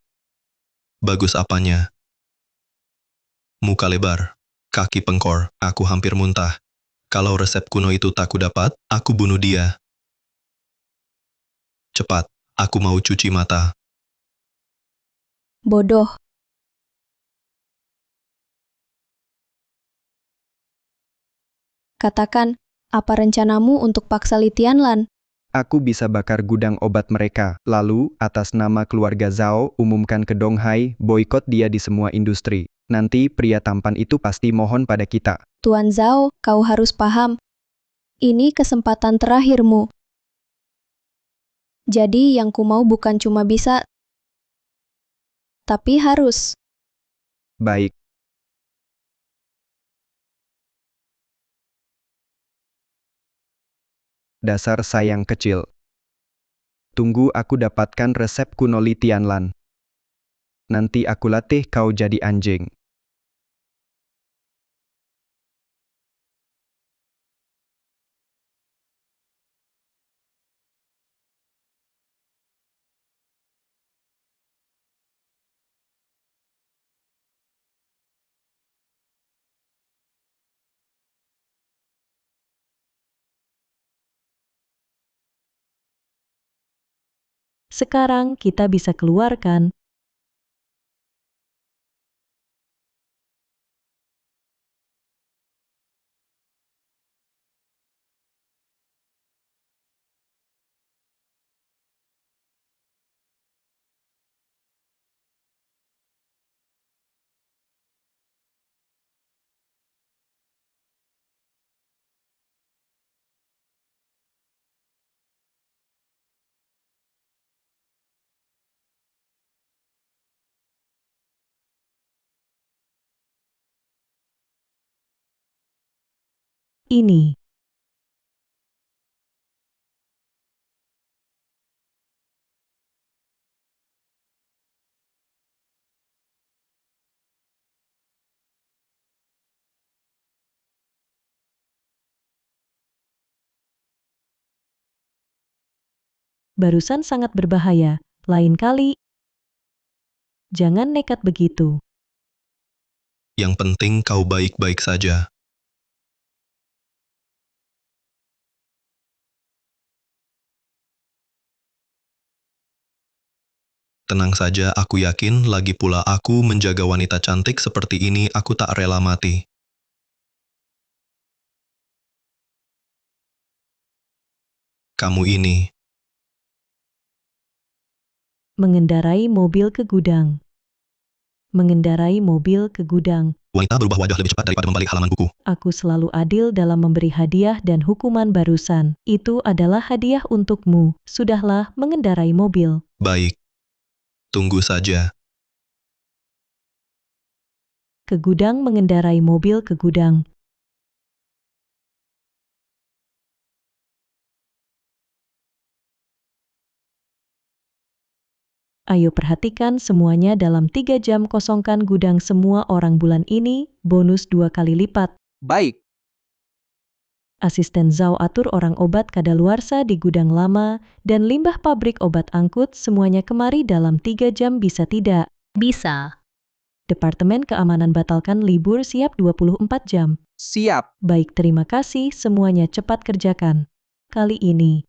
Bagus apanya? Muka lebar, kaki pengkor, aku hampir muntah. Kalau resep kuno itu tak kudapat, aku bunuh dia. Cepat, aku mau cuci mata. bodoh. Katakan, apa rencanamu untuk paksa Litianlan? Aku bisa bakar gudang obat mereka, lalu, atas nama keluarga Zhao, umumkan ke Donghai, boikot dia di semua industri. Nanti pria tampan itu pasti mohon pada kita. Tuan Zhao, kau harus paham. Ini kesempatan terakhirmu. Jadi yang ku mau bukan cuma bisa, tapi harus. Baik. Dasar sayang kecil. Tunggu aku dapatkan resep kuno Litianlan. Nanti aku latih kau jadi anjing. Sekarang kita bisa keluarkan. Ini. Barusan sangat berbahaya. Lain kali, jangan nekat begitu. Yang penting kau baik-baik saja. Tenang saja, aku yakin, lagi pula aku menjaga wanita cantik seperti ini, aku tak rela mati. Kamu ini, Mengendarai mobil ke gudang. Mengendarai mobil ke gudang. wanita berubah wajah lebih cepat daripada membalik halaman buku. Aku selalu adil dalam memberi hadiah dan hukuman barusan. Itu adalah hadiah untukmu. Sudahlah mengendarai mobil. Baik. Tunggu saja. Ke gudang mengendarai mobil ke gudang. Ayo perhatikan semuanya dalam 3 jam kosongkan gudang semua orang bulan ini, bonus 2 kali lipat. Baik. Asisten Zhao atur orang obat kadaluarsa di gudang lama, dan limbah pabrik obat angkut semuanya kemari dalam 3 jam bisa tidak? Bisa. Departemen Keamanan batalkan libur siap 24 jam. Siap. Baik, terima kasih semuanya cepat kerjakan. Kali ini,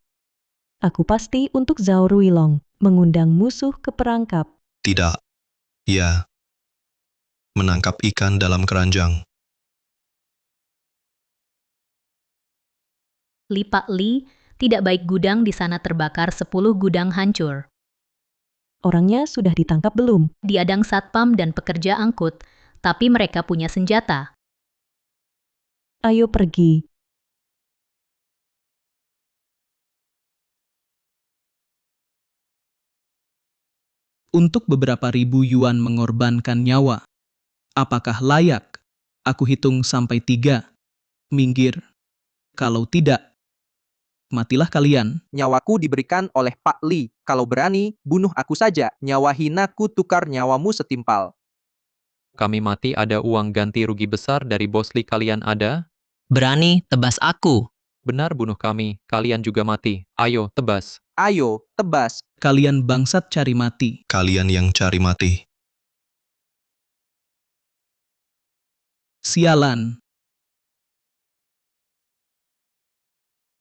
aku pasti untuk Zhao Ruilong, mengundang musuh ke perangkap. Tidak. Ya. Menangkap ikan dalam keranjang. Li Pak Li, tidak baik gudang di sana terbakar 10 gudang hancur. Orangnya sudah ditangkap belum? Diadang satpam dan pekerja angkut, tapi mereka punya senjata. Ayo pergi. untuk beberapa ribu yuan mengorbankan nyawa. Apakah layak? Aku hitung sampai 3. Minggir. Kalau tidak, matilah kalian. Nyawaku diberikan oleh Pak Li. Kalau berani, bunuh aku saja. Nyawa hinaku tukar nyawamu setimpal. Kami mati ada uang ganti rugi besar dari bos Li kalian ada? Berani tebas aku. Benar bunuh kami, kalian juga mati. Ayo, tebas. Ayo, tebas. Kalian bangsat cari mati. Kalian yang cari mati. Sialan.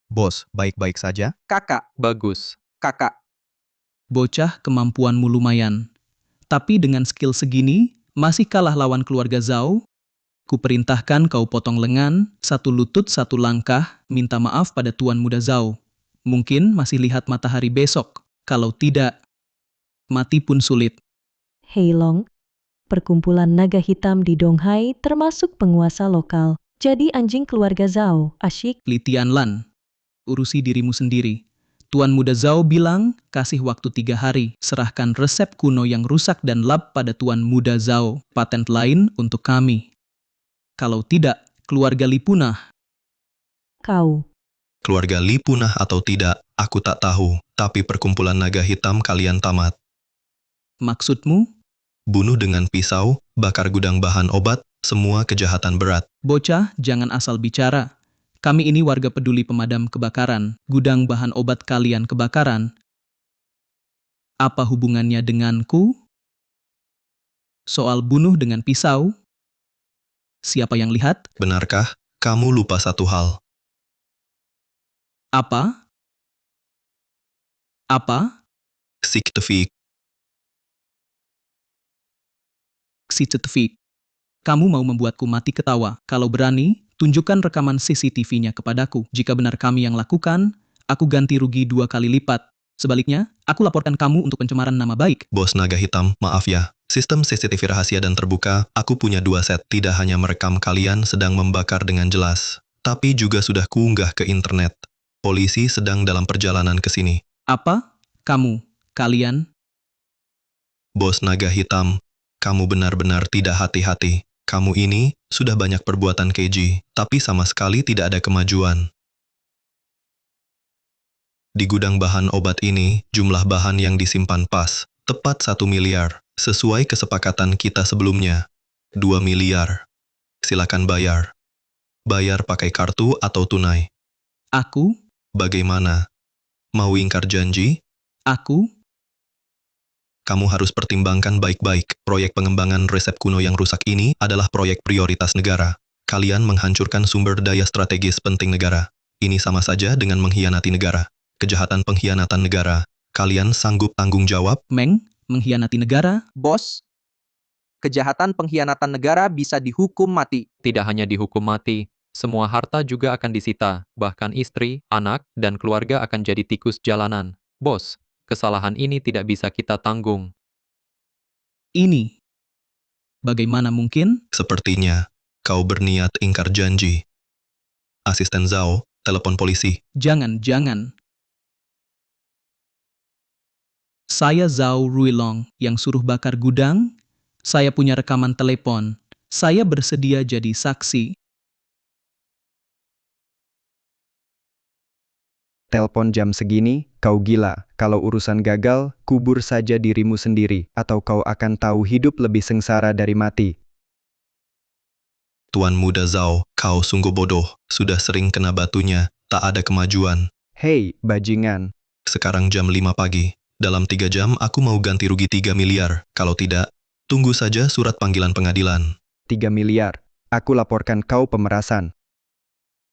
Bos, baik-baik saja? Kakak, Bagus. kakak. Bocah, kemampuanmu lumayan. Tapi dengan skill segini, masih kalah lawan keluarga Zhao? Kuperintahkan kau potong lengan, 1 lutut 1 langkah, minta maaf pada Tuan Muda Zhao. Mungkin masih lihat matahari besok. Kalau tidak, mati pun sulit. Heilong, perkumpulan naga hitam di Donghai termasuk penguasa lokal. Jadi anjing keluarga Zhao, asyik. Li Tianlan, urusi dirimu sendiri. Tuan Muda Zhao bilang, kasih waktu 3 hari, serahkan resep kuno yang rusak dan lap pada Tuan Muda Zhao. Patent lain untuk kami. Kalau tidak, keluarga Li punah. Kau. Keluarga Li punah atau tidak, aku tak tahu. Tapi perkumpulan naga hitam kalian tamat. Maksudmu? Bunuh dengan pisau, bakar gudang bahan obat, semua kejahatan berat. Bocah, jangan asal bicara. Kami ini warga peduli pemadam kebakaran. Gudang bahan obat kalian kebakaran. Apa hubungannya denganku? Soal bunuh dengan pisau? Siapa yang lihat? Benarkah? Kamu lupa satu hal. Apa? Apa? Siktefik. Xicetvik. Kamu mau membuatku mati ketawa. Kalau berani, tunjukkan rekaman CCTV-nya kepadaku. Jika benar kami yang lakukan, aku ganti rugi 2 kali lipat. Sebaliknya, aku laporkan kamu untuk pencemaran nama baik. Bos naga hitam, maaf ya. Sistem CCTV rahasia dan terbuka, aku punya 2 set. Tidak hanya merekam kalian sedang membakar dengan jelas, tapi juga sudah kuunggah ke internet. Polisi sedang dalam perjalanan ke sini. Apa? Kamu? Kalian? Bos naga hitam, kamu benar-benar tidak hati-hati. Kamu ini sudah banyak perbuatan keji, tapi sama sekali tidak ada kemajuan. Di gudang bahan obat ini, jumlah bahan yang disimpan pas, tepat 1 miliar, sesuai kesepakatan kita sebelumnya. 2 miliar. Silakan bayar. Bayar pakai kartu atau tunai. Aku? Bagaimana? Mau ingkar janji? Aku? Kamu harus pertimbangkan baik-baik. Proyek pengembangan resep kuno yang rusak ini adalah proyek prioritas negara. Kalian menghancurkan sumber daya strategis penting negara. Ini sama saja dengan mengkhianati negara. Kejahatan pengkhianatan negara. Kalian sanggup tanggung jawab? Mengkhianati negara? Bos, kejahatan pengkhianatan negara bisa dihukum mati. Tidak hanya dihukum mati, semua harta juga akan disita, bahkan istri, anak, dan keluarga akan jadi tikus jalanan. Bos, kesalahan ini tidak bisa kita tanggung. Ini. Bagaimana mungkin? Sepertinya, kau berniat ingkar janji. Asisten Zhao, telepon polisi. Jangan. Saya Zhao Ruilong yang suruh bakar gudang. Saya punya rekaman telepon. Saya bersedia jadi saksi. Telepon jam segini, kau gila. Kalau urusan gagal, kubur saja dirimu sendiri, atau kau akan tahu hidup lebih sengsara dari mati. Tuan Muda Zhao, kau sungguh bodoh. Sudah sering kena batunya, tak ada kemajuan. Hei, bajingan. Sekarang jam 5 pagi. Dalam 3 jam aku mau ganti rugi 3 miliar. Kalau tidak, tunggu saja surat panggilan pengadilan. 3 miliar. Aku laporkan kau pemerasan.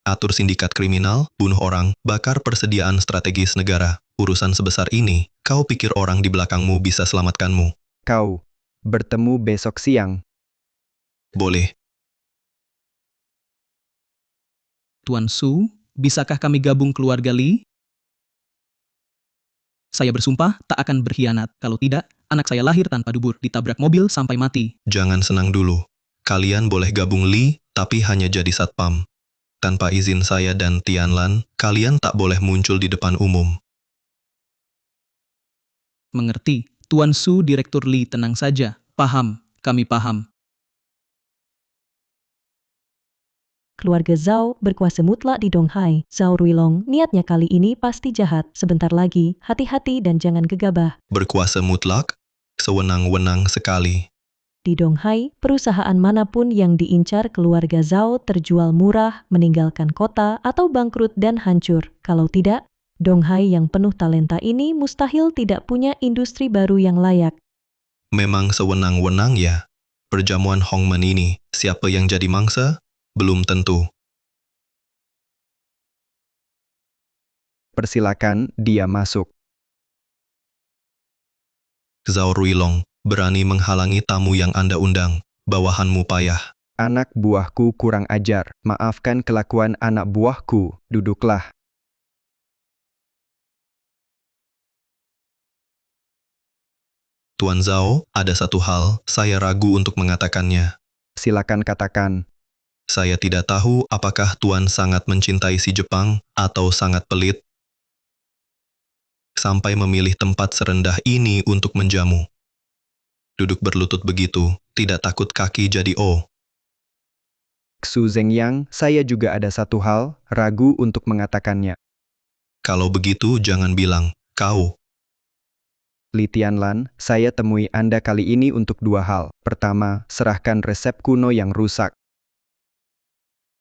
Atur sindikat kriminal, bunuh orang, bakar persediaan strategis negara. Urusan sebesar ini, kau pikir orang di belakangmu bisa selamatkanmu? Kau bertemu besok siang. Boleh. Tuan Su, bisakah kami gabung keluarga Li? Saya bersumpah tak akan berkhianat. Kalau tidak, anak saya lahir tanpa dubur, ditabrak mobil sampai mati. Jangan senang dulu. Kalian boleh gabung Li, tapi hanya jadi satpam. Tanpa izin saya dan Tianlan, kalian tak boleh muncul di depan umum. Mengerti. Tuan Su, Direktur Li, tenang saja. Paham, kami paham. Keluarga Zhao berkuasa mutlak di Donghai. Zhao Ruilong niatnya kali ini pasti jahat. Sebentar lagi, hati-hati dan jangan gegabah. Berkuasa mutlak? Sewenang-wenang sekali. Di Donghai, perusahaan manapun yang diincar keluarga Zhao terjual murah, meninggalkan kota, atau bangkrut dan hancur. Kalau tidak, Donghai yang penuh talenta ini mustahil tidak punya industri baru yang layak. Memang sewenang-wenang ya. Perjamuan Hongmen ini, siapa yang jadi mangsa? Belum tentu. Persilakan dia masuk. Zhao Ruilong, berani menghalangi tamu yang Anda undang. Bawahanmu payah. Anak buahku kurang ajar. Maafkan kelakuan anak buahku. Duduklah. Tuan Zhao, ada satu hal, saya ragu untuk mengatakannya. Silakan katakan. Saya tidak tahu apakah Tuan sangat mencintai si Jepang atau sangat pelit sampai memilih tempat serendah ini untuk menjamu. Duduk berlutut begitu, tidak takut kaki jadi O. Xu Zhengyang, saya juga ada satu hal, ragu untuk mengatakannya. Kalau begitu jangan bilang, kau. Li Tianlan, saya temui Anda kali ini untuk dua hal. Pertama, serahkan resep kuno yang rusak.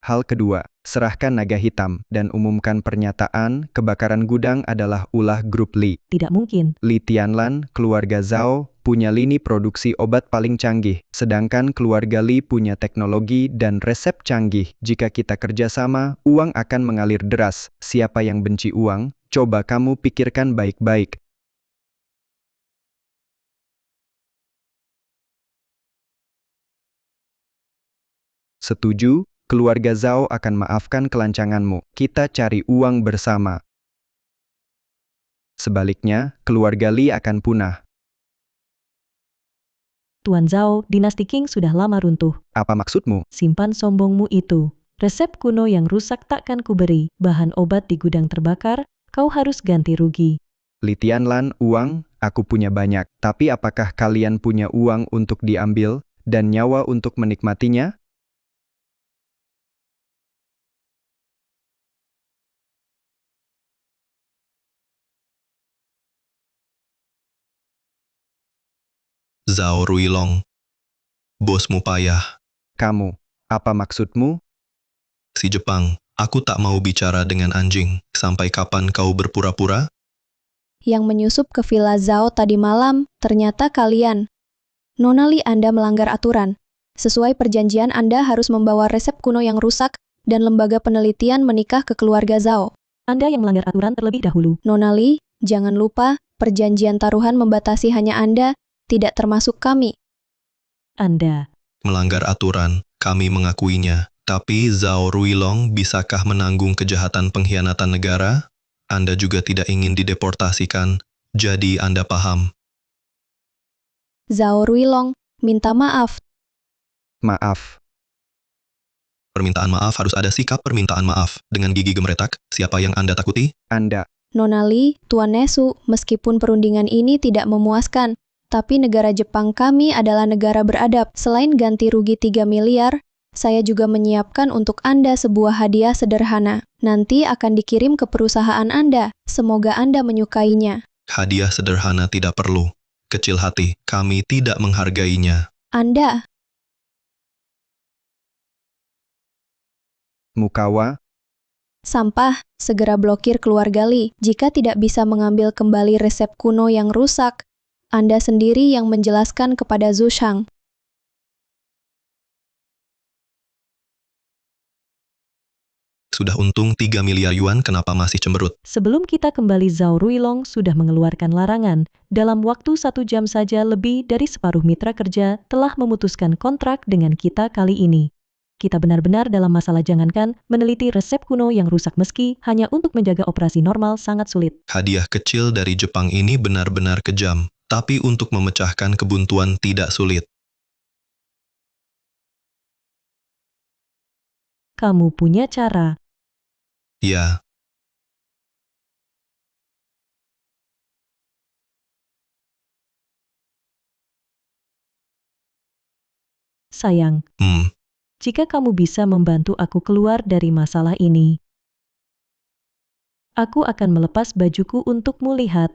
Hal kedua, serahkan naga hitam dan umumkan pernyataan kebakaran gudang adalah ulah grup Li. Tidak mungkin. Li Tianlan, keluarga Zhao, punya lini produksi obat paling canggih, sedangkan keluarga Li punya teknologi dan resep canggih. Jika kita kerjasama, uang akan mengalir deras. Siapa yang benci uang? Coba kamu pikirkan baik-baik. Setuju? Keluarga Zhao akan maafkan kelancanganmu. Kita cari uang bersama. Sebaliknya, keluarga Li akan punah. Tuan Zhao, dinasti Qing sudah lama runtuh. Apa maksudmu? Simpan sombongmu itu. Resep kuno yang rusak takkan kuberi. Bahan obat di gudang terbakar, kau harus ganti rugi. Li Tianlan, uang, aku punya banyak. Tapi apakah kalian punya uang untuk diambil dan nyawa untuk menikmatinya? Zhao Ruilong. Bosmu payah. Kamu, apa maksudmu? Si Jepang, aku tak mau bicara dengan anjing. Sampai kapan kau berpura-pura? Yang menyusup ke Villa Zhao tadi malam, ternyata kalian. Nona Li, Anda melanggar aturan. Sesuai perjanjian Anda harus membawa resep kuno yang rusak dan lembaga penelitian menikah ke keluarga Zhao. Anda yang melanggar aturan terlebih dahulu. Nona Li, jangan lupa, perjanjian taruhan membatasi hanya Anda, tidak termasuk kami. Anda Melanggar aturan, kami mengakuinya. Tapi Zhao Ruilong bisakah menanggung kejahatan pengkhianatan negara? Anda juga tidak ingin dideportasikan, jadi Anda paham. Zhao Ruilong, minta maaf. Maaf. Permintaan maaf harus ada sikap permintaan maaf. Dengan gigi gemeretak, siapa yang Anda takuti? Anda. Nona Li, Tuan Nesu, meskipun perundingan ini tidak memuaskan, tapi negara Jepang kami adalah negara beradab. Selain ganti rugi 3 miliar, saya juga menyiapkan untuk Anda sebuah hadiah sederhana. Nanti akan dikirim ke perusahaan Anda. Semoga Anda menyukainya. Hadiah sederhana tidak perlu. Kecil hati, kami tidak menghargainya. Anda. Mukawa. Sampah, segera blokir keluarga Li. Jika tidak bisa mengambil kembali resep kuno yang rusak, Anda sendiri yang menjelaskan kepada Zhu Shang. Sudah untung 3 miliar yuan, kenapa masih cemberut? Sebelum kita kembali, Zhao Ruilong sudah mengeluarkan larangan. Dalam waktu 1 jam saja lebih dari separuh mitra kerja telah memutuskan kontrak dengan kita kali ini. Kita benar-benar dalam masalah, jangankan meneliti resep kuno yang rusak, meski hanya untuk menjaga operasi normal sangat sulit. Hadiah kecil dari Jepang ini benar-benar kejam, tapi untuk memecahkan kebuntuan tidak sulit. Kamu punya cara. Ya. Sayang, jika kamu bisa membantu aku keluar dari masalah ini, aku akan melepas bajuku untukmu lihat.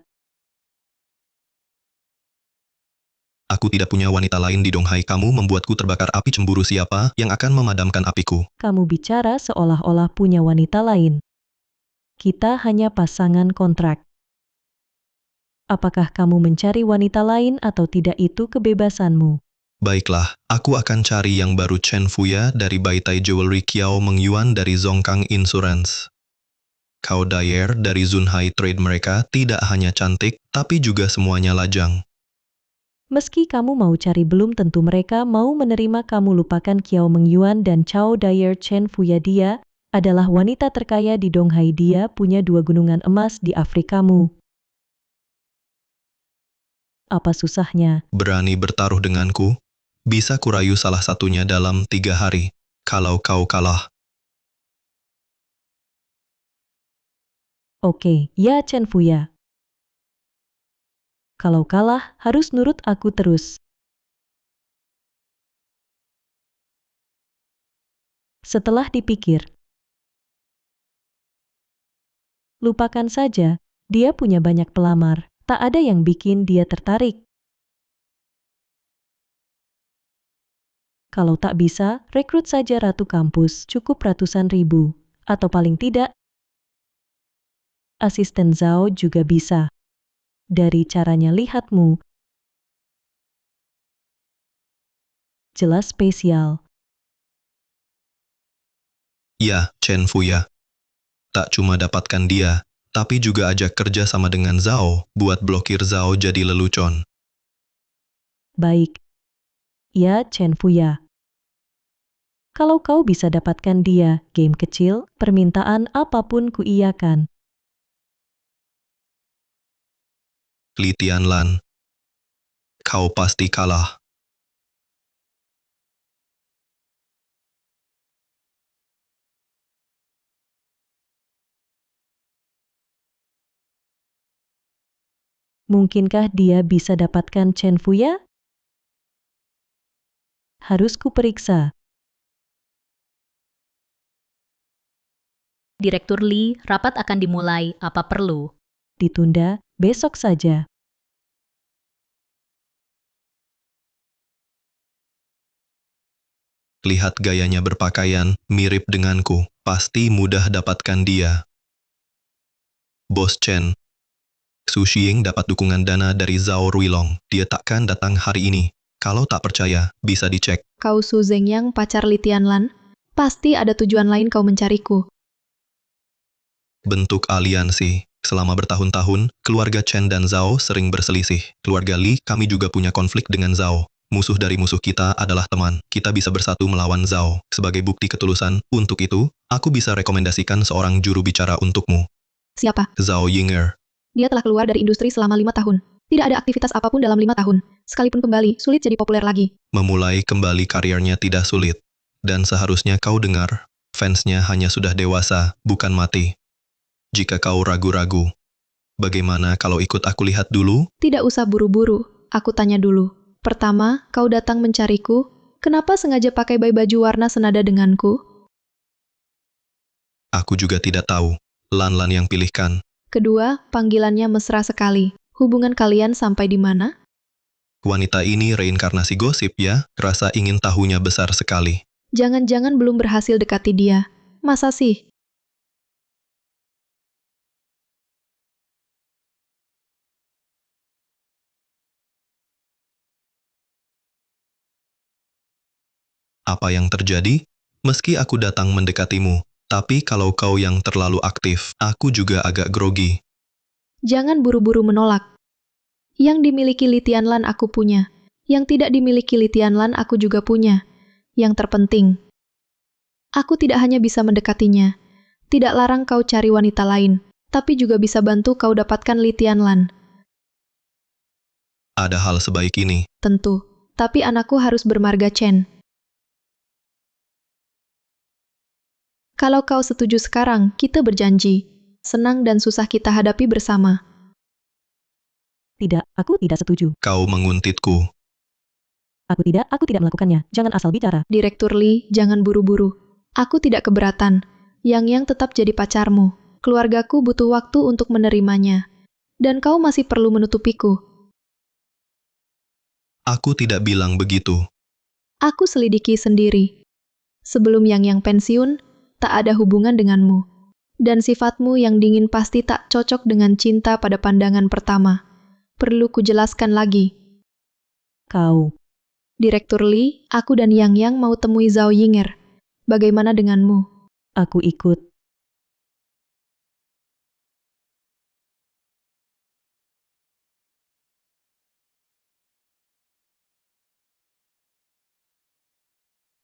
Aku tidak punya wanita lain di Donghai. Kamu membuatku terbakar api cemburu. Siapa yang akan memadamkan apiku? Kamu bicara seolah-olah punya wanita lain. Kita hanya pasangan kontrak. Apakah kamu mencari wanita lain atau tidak itu kebebasanmu. Baiklah, aku akan cari yang baru. Chen Fuya dari Baitai Jewelry, Kiao Mengyuan dari Zongkang Insurance, Cao Dyer dari Zunhai Trade. Mereka tidak hanya cantik, tapi juga semuanya lajang. Meski kamu mau cari, belum tentu mereka mau menerima kamu. Lupakan Kiao Mengyuan dan Cao Dyer. Chen Fuya, dia adalah wanita terkaya di Donghai. Dia punya 2 gunungan emas di Afrikamu. Apa susahnya? Berani bertaruh denganku? Bisa kurayu salah satunya dalam 3 hari. Kalau kau kalah. Oke, ya Chen Fuya. Kalau kalah, harus nurut aku terus. Setelah dipikir, lupakan saja, dia punya banyak pelamar, tak ada yang bikin dia tertarik. Kalau tak bisa, rekrut saja ratu kampus, cukup ratusan ribu. Atau paling tidak, asisten Zhao juga bisa. Dari caranya lihatmu, jelas spesial. Ya, Chen Fuya. Tak cuma dapatkan dia, tapi juga ajak kerja sama dengan Zhao, buat blokir Zhao jadi lelucon. Baik. Ya Chen Fuya. Kalau kau bisa dapatkan dia, game kecil, permintaan apapun kuiyakan. Li Tianlan, kau pasti kalah. Mungkinkah dia bisa dapatkan Chen Fuya? Harus kuperiksa. Direktur Li, rapat akan dimulai, apa perlu? Ditunda, besok saja. Lihat gayanya berpakaian, mirip denganku. Pasti mudah dapatkan dia. Bos Chen, Su Xiying dapat dukungan dana dari Zhao Ruilong. Dia takkan datang hari ini. Kalau tak percaya, bisa dicek. Kau Su Zhengyang, pacar Li Tianlan? Pasti ada tujuan lain kau mencariku. Bentuk aliansi. Selama bertahun-tahun, keluarga Chen dan Zhao sering berselisih. Keluarga Li, kami juga punya konflik dengan Zhao. Musuh dari musuh kita adalah teman. Kita bisa bersatu melawan Zhao. Sebagai bukti ketulusan, untuk itu, aku bisa rekomendasikan seorang juru bicara untukmu. Siapa? Zhao Yinger. Dia telah keluar dari industri selama 5 tahun. Tidak ada aktivitas apapun dalam 5 tahun. Sekalipun kembali, sulit jadi populer lagi. Memulai kembali karirnya tidak sulit. Dan seharusnya kau dengar, fansnya hanya sudah dewasa, bukan mati. Jika kau ragu-ragu, bagaimana kalau ikut aku lihat dulu? Tidak usah buru-buru, aku tanya dulu. Pertama, kau datang mencariku, kenapa sengaja pakai baju warna senada denganku? Aku juga tidak tahu. Lan-Lan yang pilihkan. Kedua, panggilannya mesra sekali. Hubungan kalian sampai di mana? Wanita ini reinkarnasi gosip ya, rasa ingin tahunya besar sekali. Jangan-jangan belum berhasil dekati dia. Masa sih? Apa yang terjadi? Meski aku datang mendekatimu, tapi kalau kau yang terlalu aktif, aku juga agak grogi. Jangan buru-buru menolak. Yang dimiliki Li Tianlan aku punya. Yang tidak dimiliki Li Tianlan aku juga punya. Yang terpenting, aku tidak hanya bisa mendekatinya. Tidak larang kau cari wanita lain, tapi juga bisa bantu kau dapatkan Li Tianlan. Ada hal sebaik ini. Tentu, tapi anakku harus bermarga Chen. Kalau kau setuju sekarang, kita berjanji. Senang dan susah kita hadapi bersama. Tidak, aku tidak setuju. Kau menguntitku. Aku tidak melakukannya. Jangan asal bicara. Direktur Lee, jangan buru-buru. Aku tidak keberatan. Yang tetap jadi pacarmu. Keluargaku butuh waktu untuk menerimanya. Dan kau masih perlu menutupiku. Aku tidak bilang begitu. Aku selidiki sendiri. Sebelum Yang pensiun, tak ada hubungan denganmu. Dan sifatmu yang dingin pasti tak cocok dengan cinta pada pandangan pertama. Perlu kujelaskan lagi. Kau. Direktur Lee, aku dan Yang mau temui Zhao Yinger. Bagaimana denganmu? Aku ikut.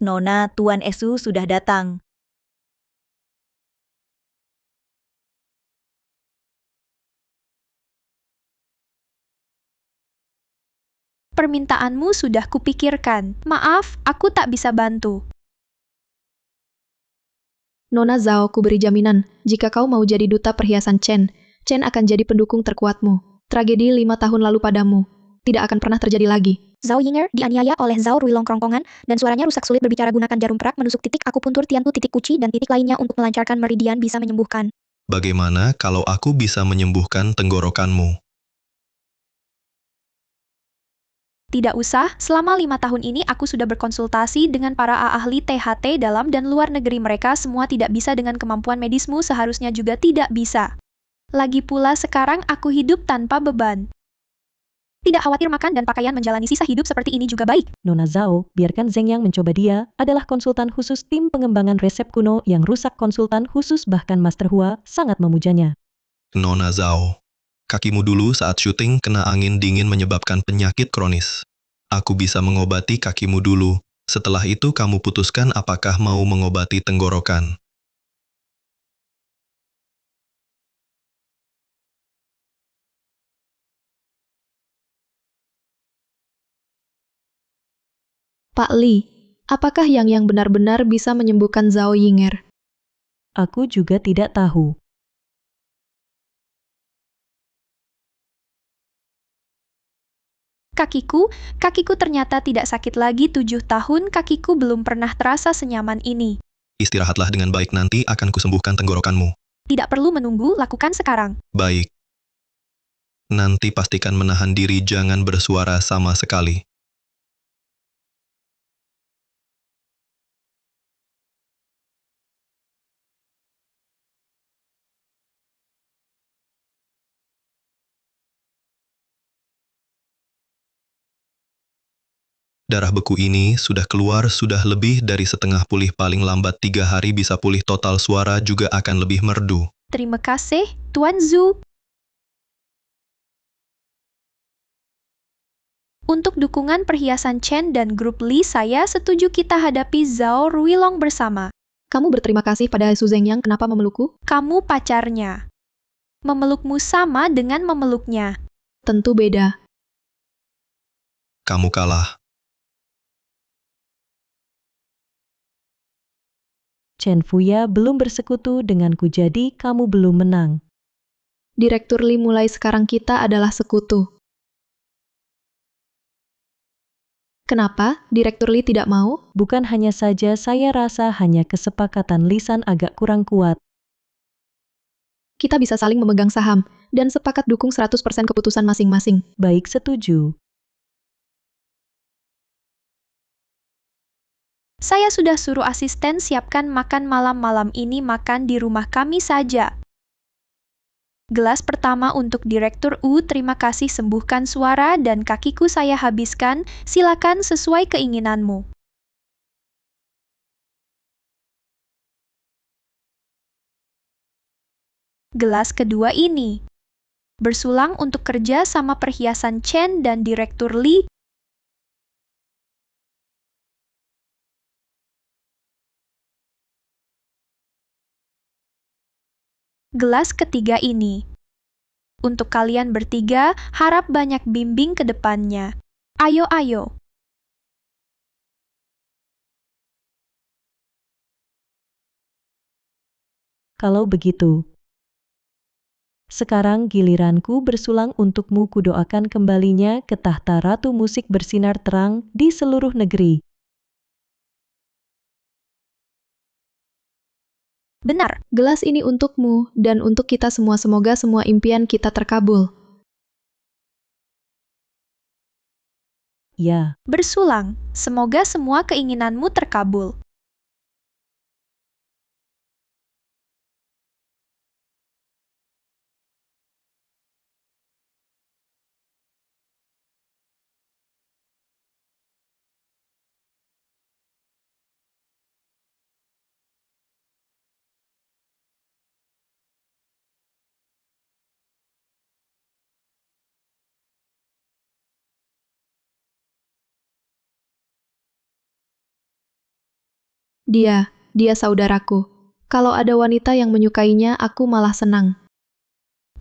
Nona, Tuan Esu sudah datang. Permintaanmu sudah kupikirkan. Maaf, aku tak bisa bantu. Nona Zhao, ku beri jaminan, jika kau mau jadi duta perhiasan Chen, Chen akan jadi pendukung terkuatmu. Tragedi 5 tahun lalu padamu tidak akan pernah terjadi lagi. Zhao Yinger dianiaya oleh Zhao Ruilong kerongkongan, dan suaranya rusak sulit berbicara gunakan jarum perak menusuk titik akupuntur tiantu titik kuci dan titik lainnya untuk melancarkan meridian bisa menyembuhkan. Bagaimana kalau aku bisa menyembuhkan tenggorokanmu? Tidak usah, selama 5 tahun ini aku sudah berkonsultasi dengan para ahli THT dalam dan luar negeri, mereka semua tidak bisa dengan kemampuan medismu, seharusnya juga tidak bisa. Lagi pula sekarang aku hidup tanpa beban. Tidak khawatir, makan dan pakaian menjalani sisa hidup seperti ini juga baik. Nona Zhao, biarkan Zheng Yang mencoba. Dia adalah konsultan khusus tim pengembangan resep kuno yang rusak. Konsultan khusus, bahkan Master Hua sangat memujanya. Nona Zhao, kakimu dulu saat syuting kena angin dingin menyebabkan penyakit kronis. Aku bisa mengobati kakimu dulu. Setelah itu kamu putuskan apakah mau mengobati tenggorokan. Pak Lee, apakah Yang benar-benar bisa menyembuhkan Zhao Yinger? Aku juga tidak tahu. Kakiku ternyata tidak sakit lagi. 7 tahun kakiku belum pernah terasa senyaman ini. Istirahatlah dengan baik, nanti akan kusembuhkan tenggorokanmu. Tidak perlu menunggu, lakukan sekarang. Baik. Nanti pastikan menahan diri, jangan bersuara sama sekali. Darah beku ini sudah keluar, sudah lebih dari setengah pulih, paling lambat 3 hari bisa pulih total, suara juga akan lebih merdu. Terima kasih, Tuan Zhu. Untuk dukungan perhiasan Chen dan grup Lee, saya setuju kita hadapi Zhao Ruilong bersama. Kamu berterima kasih pada Su Zheng Yang, kenapa memelukku? Kamu pacarnya. Memelukmu sama dengan memeluknya. Tentu beda. Kamu kalah. Chen Fuya belum bersekutu denganku, jadi kamu belum menang. Direktur Lee, mulai sekarang kita adalah sekutu. Kenapa Direktur Lee tidak mau? Bukan hanya saja, saya rasa hanya kesepakatan lisan agak kurang kuat. Kita bisa saling memegang saham, dan sepakat dukung 100% keputusan masing-masing. Baik, setuju. Saya sudah suruh asisten siapkan makan malam ini, makan di rumah kami saja. Gelas pertama untuk Direktur U, terima kasih, sembuhkan suara dan kakiku saya habiskan, silakan sesuai keinginanmu. Gelas kedua ini. Bersulang untuk kerja sama perhiasan Chen dan Direktur Lee. Gelas ketiga ini. Untuk kalian bertiga, harap banyak bimbing ke depannya. Ayo. Kalau begitu, Sekarang giliranku bersulang untukmu, kudoakan kembalinya ke tahta ratu musik bersinar terang di seluruh negeri. Benar, gelas ini untukmu dan untuk kita semua. Semoga semua impian kita terkabul. Ya. Bersulang, semoga semua keinginanmu terkabul. Dia saudaraku. Kalau ada wanita yang menyukainya, aku malah senang.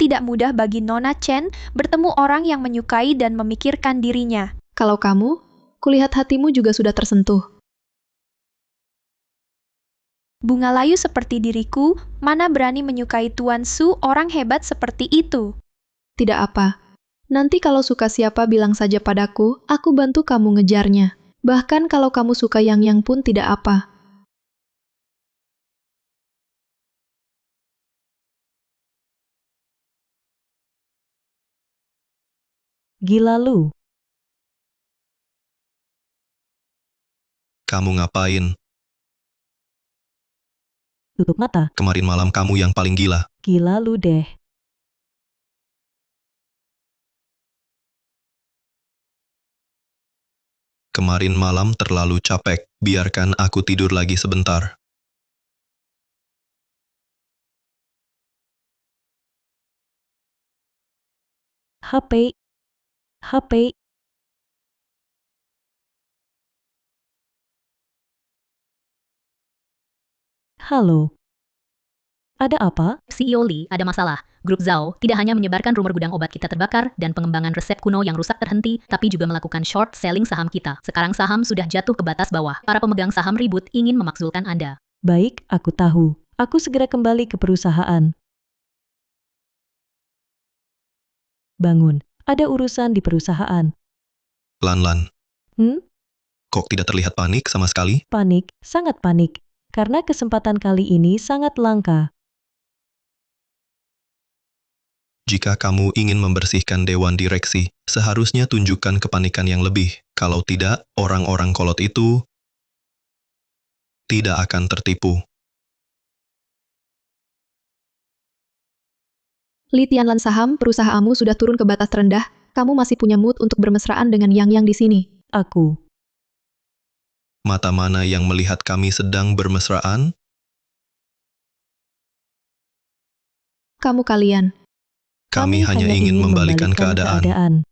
Tidak mudah bagi Nona Chen bertemu orang yang menyukai dan memikirkan dirinya. Kalau kamu, kulihat hatimu juga sudah tersentuh. Bunga layu seperti diriku, mana berani menyukai Tuan Su, orang hebat seperti itu. Tidak apa. Nanti kalau suka siapa bilang saja padaku, aku bantu kamu ngejarnya. Bahkan kalau kamu suka Yang pun tidak apa. Gila lu. Kamu ngapain? Tutup mata. Kemarin malam kamu yang paling gila. Gila lu deh. Kemarin malam terlalu capek, biarkan aku tidur lagi sebentar. HP. Halo. Ada apa? CEO Li, ada masalah. Grup Zhao tidak hanya menyebarkan rumor gudang obat kita terbakar dan pengembangan resep kuno yang rusak terhenti, tapi juga melakukan short selling saham kita. Sekarang saham sudah jatuh ke batas bawah. Para pemegang saham ribut ingin memakzulkan Anda. Baik, aku tahu. Aku segera kembali ke perusahaan. Bangun, ada urusan di perusahaan. Lan. Kok tidak terlihat panik sama sekali? Panik, sangat panik. Karena kesempatan kali ini sangat langka. Jika kamu ingin membersihkan dewan direksi, seharusnya tunjukkan kepanikan yang lebih. Kalau tidak, orang-orang kolot itu tidak akan tertipu. Li Tianlan, saham perusahaanmu sudah turun ke batas terendah. Kamu masih punya mood untuk bermesraan dengan Yang di sini. Aku. Mata mana yang melihat kami sedang bermesraan? Kamu kalian. Kami hanya ingin membalikan keadaan.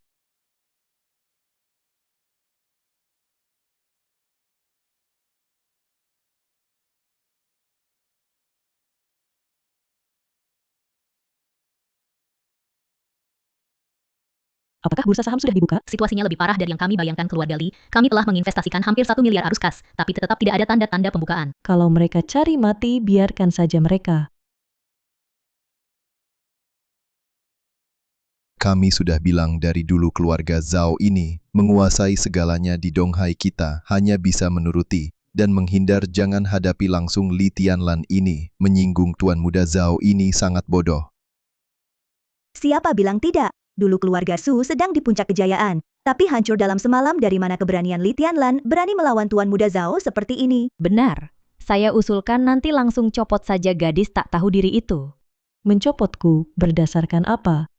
Apakah bursa saham sudah dibuka? Situasinya lebih parah dari yang kami bayangkan, keluarga Li. Kami telah menginvestasikan hampir 1 miliar arus kas, tapi tetap tidak ada tanda-tanda pembukaan. Kalau mereka cari mati, biarkan saja mereka. Kami sudah bilang dari dulu keluarga Zhao ini menguasai segalanya di Donghai, kita hanya bisa menuruti dan menghindar. Jangan hadapi langsung Li Tianlan ini. Menyinggung Tuan Muda Zhao ini sangat bodoh. Siapa bilang tidak? Dulu keluarga Su sedang di puncak kejayaan, tapi hancur dalam semalam. Dari mana keberanian Li Tianlan berani melawan Tuan Muda Zhao seperti ini? Benar. Saya usulkan nanti langsung copot saja gadis tak tahu diri itu. Mencopotku berdasarkan apa?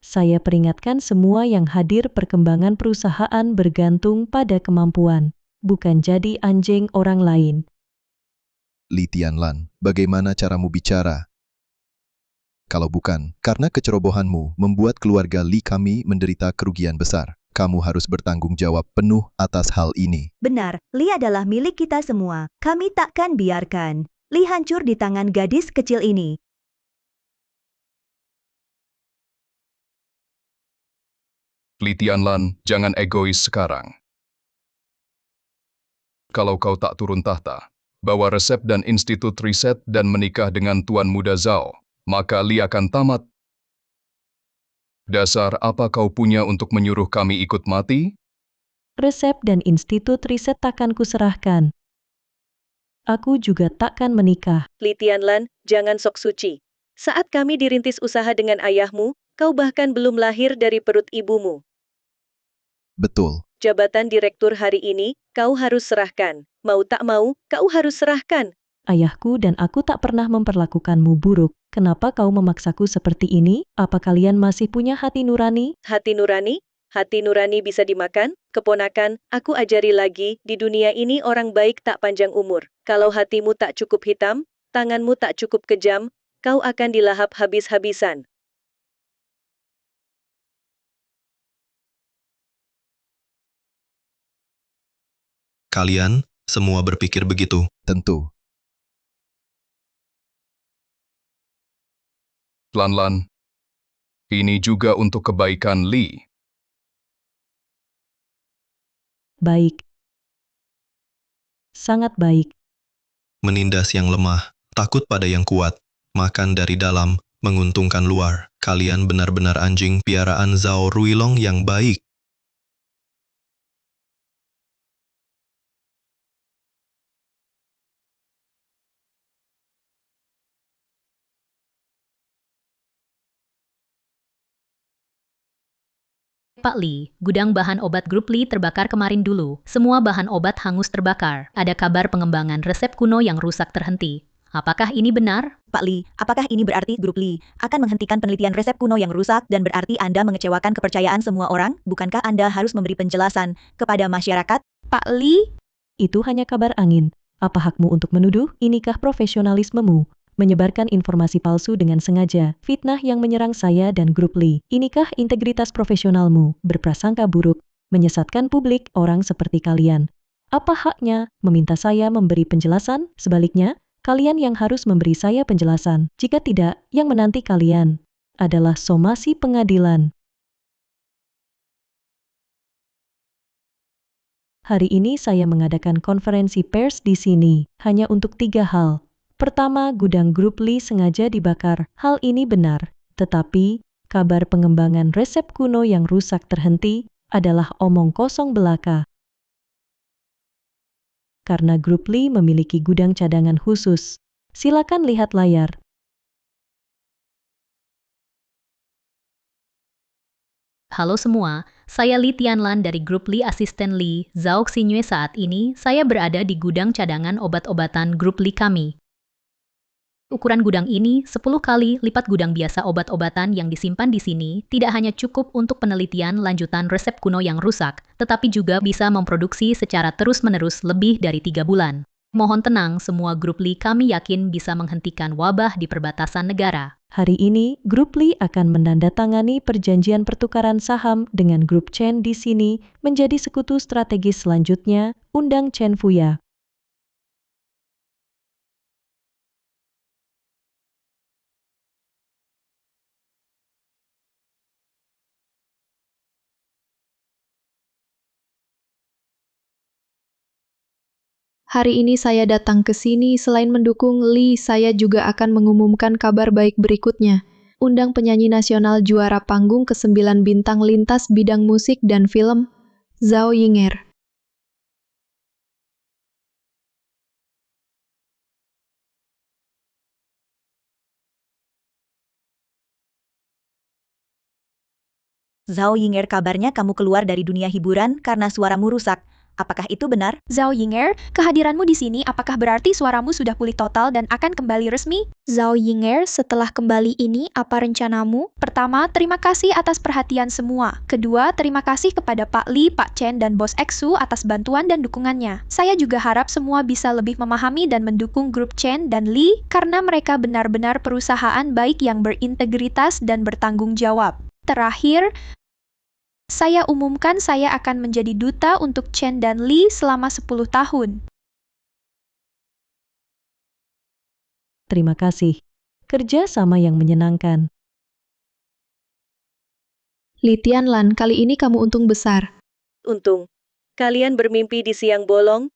Saya peringatkan semua yang hadir, perkembangan perusahaan bergantung pada kemampuan, bukan jadi anjing orang lain. Li Tianlan, bagaimana caramu bicara? Kalau bukan, karena kecerobohanmu membuat keluarga Li kami menderita kerugian besar. Kamu harus bertanggung jawab penuh atas hal ini. Benar, Li adalah milik kita semua. Kami takkan biarkan Li hancur di tangan gadis kecil ini. Li Tianlan, jangan egois sekarang. Kalau kau tak turun tahta, bawa resep dan institut riset dan menikah dengan Tuan Muda Zhao, maka Li akan tamat. Dasar apa kau punya untuk menyuruh kami ikut mati? Resep dan institut riset takkan kuserahkan. Aku juga takkan menikah. Li Tianlan, jangan sok suci. Saat kami dirintis usaha dengan ayahmu, kau bahkan belum lahir dari perut ibumu. Betul. Jabatan direktur hari ini, kau harus serahkan. Mau tak mau, kau harus serahkan. Ayahku dan aku tak pernah memperlakukanmu buruk. Kenapa kau memaksaku seperti ini? Apa kalian masih punya hati nurani? Hati nurani? Hati nurani bisa dimakan? Keponakan, aku ajari lagi, di dunia ini orang baik tak panjang umur. Kalau hatimu tak cukup hitam, tanganmu tak cukup kejam, kau akan dilahap habis-habisan. Kalian semua berpikir begitu. Tentu. Lan, ini juga untuk kebaikan Li. Baik. Sangat baik. Menindas yang lemah, takut pada yang kuat, makan dari dalam, menguntungkan luar. Kalian benar-benar anjing piaraan Zhao Ruilong yang baik. Pak Li, gudang bahan obat grup Li terbakar kemarin dulu. Semua bahan obat hangus terbakar. Ada kabar pengembangan resep kuno yang rusak terhenti. Apakah ini benar? Pak Li, apakah ini berarti grup Li akan menghentikan penelitian resep kuno yang rusak dan berarti Anda mengecewakan kepercayaan semua orang? Bukankah Anda harus memberi penjelasan kepada masyarakat? Pak Li? Itu hanya kabar angin. Apa hakmu untuk menuduh? Inikah profesionalismemu? Menyebarkan informasi palsu dengan sengaja, fitnah yang menyerang saya dan grup Li. Inikah integritas profesionalmu? Berprasangka buruk, menyesatkan publik, orang seperti kalian. Apa haknya meminta saya memberi penjelasan? Sebaliknya, kalian yang harus memberi saya penjelasan. Jika tidak, yang menanti kalian adalah somasi pengadilan. Hari ini saya mengadakan konferensi pers di sini, hanya untuk 3 hal. Pertama, gudang grup Li sengaja dibakar. Hal ini benar. Tetapi, kabar pengembangan resep kuno yang rusak terhenti adalah omong kosong belaka. Karena grup Li memiliki gudang cadangan khusus. Silakan lihat layar. Halo semua, saya Li Tianlan dari grup Li Asisten Li, Zhao Xinyue. Saat ini, saya berada di gudang cadangan obat-obatan grup Li kami. Ukuran gudang ini 10 kali lipat gudang biasa. Obat-obatan yang disimpan di sini tidak hanya cukup untuk penelitian lanjutan resep kuno yang rusak, tetapi juga bisa memproduksi secara terus-menerus lebih dari 3 bulan. Mohon tenang, semua grup Li kami yakin bisa menghentikan wabah di perbatasan negara. Hari ini, grup Li akan menandatangani perjanjian pertukaran saham dengan grup Chen di sini menjadi sekutu strategis selanjutnya, undang Chen Fuya. Hari ini saya datang ke sini selain mendukung Li, saya juga akan mengumumkan kabar baik berikutnya. Undang penyanyi nasional juara panggung ke-9 bintang lintas bidang musik dan film, Zhao Yinger. Zhao Yinger, kabarnya kamu keluar dari dunia hiburan karena suaramu rusak. Apakah itu benar? Zhao Yinger, kehadiranmu di sini apakah berarti suaramu sudah pulih total dan akan kembali resmi? Zhao Yinger, setelah kembali ini, apa rencanamu? Pertama, terima kasih atas perhatian semua. Kedua, terima kasih kepada Pak Li, Pak Chen, dan Bos Exu atas bantuan dan dukungannya. Saya juga harap semua bisa lebih memahami dan mendukung grup Chen dan Li, karena mereka benar-benar perusahaan baik yang berintegritas dan bertanggung jawab. Terakhir, saya umumkan saya akan menjadi duta untuk Chen dan Li selama 10 tahun. Terima kasih. Kerja sama yang menyenangkan. Li Tianlan, kali ini kamu untung besar. Untung. Kalian bermimpi di siang bolong?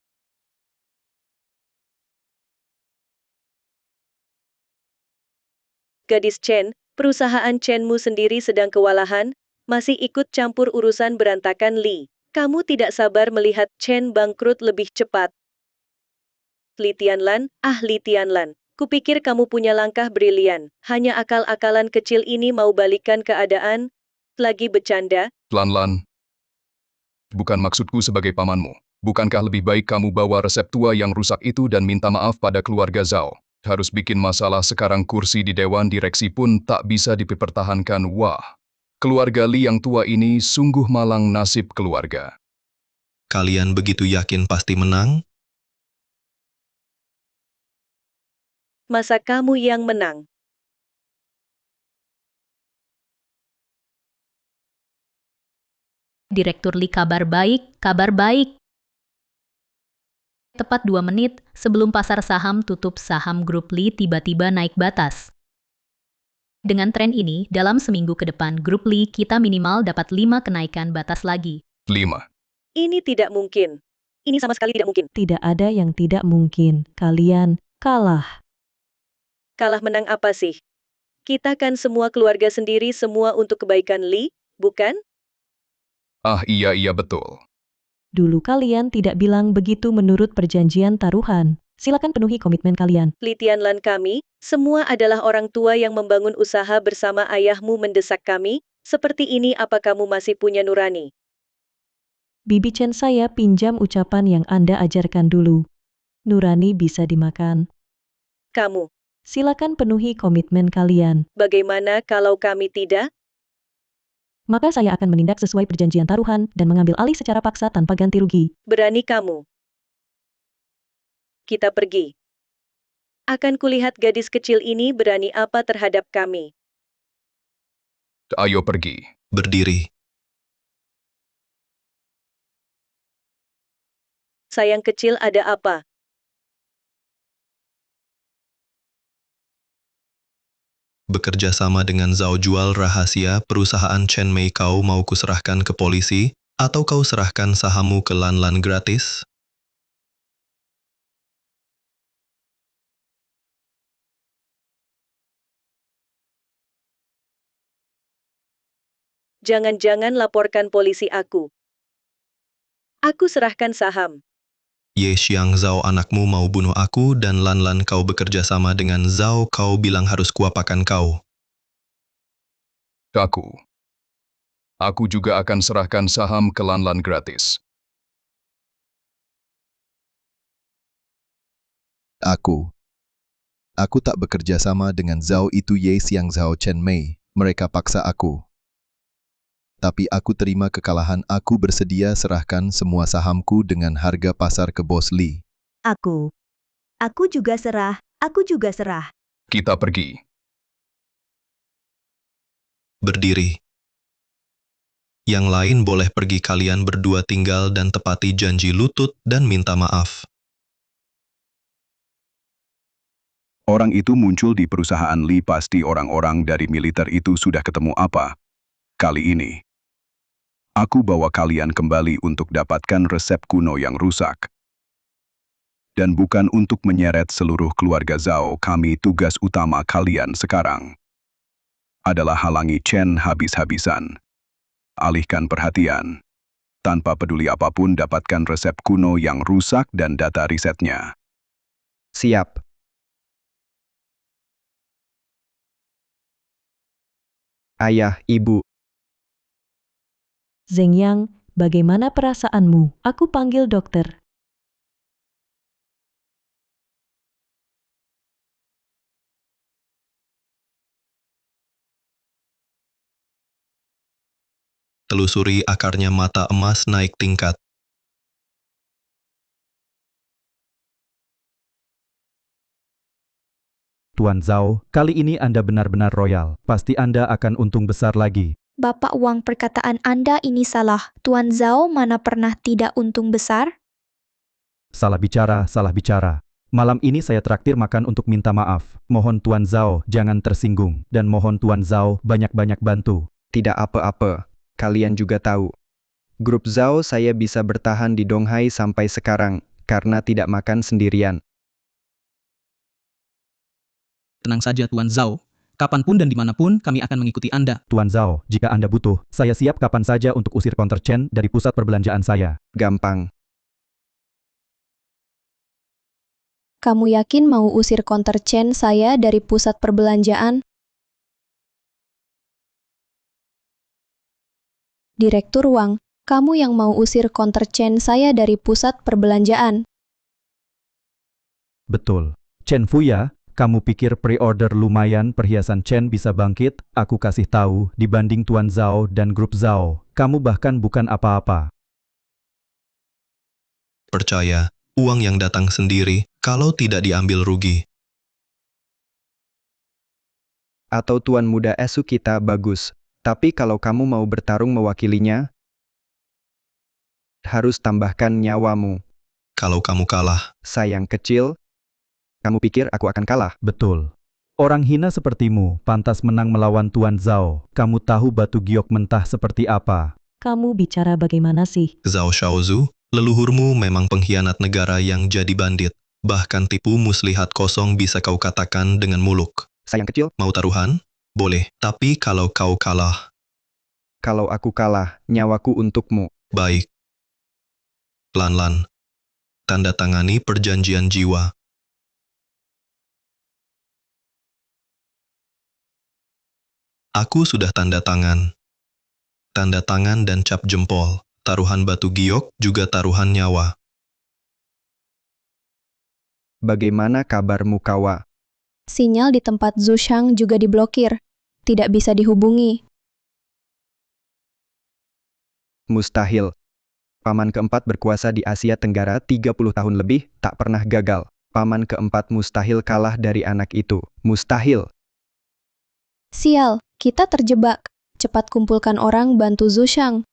Gadis Chen, perusahaan Chenmu sendiri sedang kewalahan, masih ikut campur urusan berantakan Li. Kamu tidak sabar melihat Chen bangkrut lebih cepat. Li Tianlan, Li Tianlan. Kupikir kamu punya langkah brilian. Hanya akal-akalan kecil ini mau balikan keadaan? Lagi bercanda? Lan. Bukan maksudku sebagai pamanmu. Bukankah lebih baik kamu bawa resep tua yang rusak itu dan minta maaf pada keluarga Zhao? Harus bikin masalah sekarang kursi di Dewan Direksi pun tak bisa dipertahankan. Wah, keluarga Li yang tua ini sungguh malang nasib keluarga. Kalian begitu yakin pasti menang? Masa kamu yang menang? Direktur Li, kabar baik, kabar baik. Tepat 2 menit sebelum pasar saham tutup, saham grup Li tiba-tiba naik batas. Dengan tren ini, dalam seminggu ke depan grup Li kita minimal dapat 5 kenaikan batas lagi. 5. Ini tidak mungkin. Ini sama sekali tidak mungkin. Tidak ada yang tidak mungkin. Kalian kalah. Kalah menang apa sih? Kita kan semua keluarga sendiri, semua untuk kebaikan Li, bukan? Iya betul. Dulu kalian tidak bilang begitu menurut perjanjian taruhan. Silakan penuhi komitmen kalian. Li Tianlan, kami, semua adalah orang tua yang membangun usaha bersama ayahmu mendesak kami, seperti ini apa kamu masih punya nurani? Bibi Chen, saya pinjam ucapan yang Anda ajarkan dulu. Nurani bisa dimakan. Kamu. Silakan penuhi komitmen kalian. Bagaimana kalau kami tidak? Maka saya akan menindak sesuai perjanjian taruhan dan mengambil alih secara paksa tanpa ganti rugi. Berani kamu? Kita pergi. Akan kulihat gadis kecil ini berani apa terhadap kami. Ayo pergi. Berdiri. Sayang kecil, ada apa? Bekerja sama dengan Zhao jual rahasia perusahaan Chen Mei, kau mau kuserahkan ke polisi, atau kau serahkan sahammu ke Lan gratis? Jangan-jangan laporkan polisi aku. Aku serahkan saham. Ye Xiang, Zhao anakmu mau bunuh aku dan Lan kau bekerja sama dengan Zhao, kau bilang harus kuapakan kau. Aku juga akan serahkan saham ke Lan gratis. Aku tak bekerja sama dengan Zhao itu. Ye Xiang, Zhao Chen Mei, mereka paksa aku. Tapi aku terima kekalahan. Aku bersedia serahkan semua sahamku dengan harga pasar ke bos Li. Aku juga serah, Kita pergi. Berdiri. Yang lain boleh pergi, kalian berdua tinggal dan tepati janji lutut dan minta maaf. Orang itu muncul di perusahaan Li, pasti orang-orang dari militer itu sudah ketemu apa. Kali ini, aku bawa kalian kembali untuk dapatkan resep kuno yang rusak. Dan bukan untuk menyeret seluruh keluarga Zhao. Kami, tugas utama kalian sekarang adalah halangi Chen habis-habisan. Alihkan perhatian. Tanpa peduli apapun, dapatkan resep kuno yang rusak dan data risetnya. Siap. Ayah, Ibu. Zeng Yang, bagaimana perasaanmu? Aku panggil dokter. Telusuri akarnya, mata emas naik tingkat. Tuan Zhao, kali ini Anda benar-benar royal. Pasti Anda akan untung besar lagi. Bapak Wang, perkataan Anda ini salah. Tuan Zhao mana pernah tidak untung besar? Salah bicara, salah bicara. Malam ini saya traktir makan untuk minta maaf. Mohon Tuan Zhao jangan tersinggung. Dan mohon Tuan Zhao banyak-banyak bantu. Tidak apa-apa. Kalian juga tahu. Grup Zhao saya bisa bertahan di Donghai sampai sekarang, karena tidak makan sendirian. Tenang saja Tuan Zhao. Kapanpun dan dimanapun kami akan mengikuti Anda. Tuan Zhao, jika Anda butuh, saya siap kapan saja untuk usir counter Chen dari pusat perbelanjaan saya. Gampang. Kamu yakin mau usir counter Chen saya dari pusat perbelanjaan? Direktur Wang, kamu yang mau usir counter Chen saya dari pusat perbelanjaan. Betul. Chen Fuya, kamu pikir pre-order lumayan perhiasan Chen bisa bangkit? Aku kasih tahu, dibanding Tuan Zhao dan grup Zhao, kamu bahkan bukan apa-apa. Percaya, uang yang datang sendiri, kalau tidak diambil rugi. Atau Tuan Muda Esu kita bagus. Tapi kalau kamu mau bertarung mewakilinya, harus tambahkan nyawamu. Kalau kamu kalah, sayang kecil, kamu pikir aku akan kalah? Betul. Orang hina sepertimu, pantas menang melawan Tuan Zhao. Kamu tahu batu giok mentah seperti apa? Kamu bicara bagaimana sih? Zhao Shaozu, leluhurmu memang pengkhianat negara yang jadi bandit. Bahkan tipu muslihat kosong bisa kau katakan dengan muluk. Sayang kecil. Mau taruhan? Boleh, tapi kalau kau kalah. Kalau aku kalah, nyawaku untukmu. Baik. Lan-lan. Tanda tangani perjanjian jiwa. Aku sudah tanda tangan. Tanda tangan dan cap jempol. Taruhan batu giok juga taruhan nyawa. Bagaimana kabarmu, Kawa? Sinyal di tempat Zhu Shang juga diblokir. Tidak bisa dihubungi. Mustahil. Paman keempat berkuasa di Asia Tenggara 30 tahun lebih, tak pernah gagal. Paman keempat mustahil kalah dari anak itu. Mustahil. Sial, kita terjebak. Cepat kumpulkan orang bantu Zhu Shang.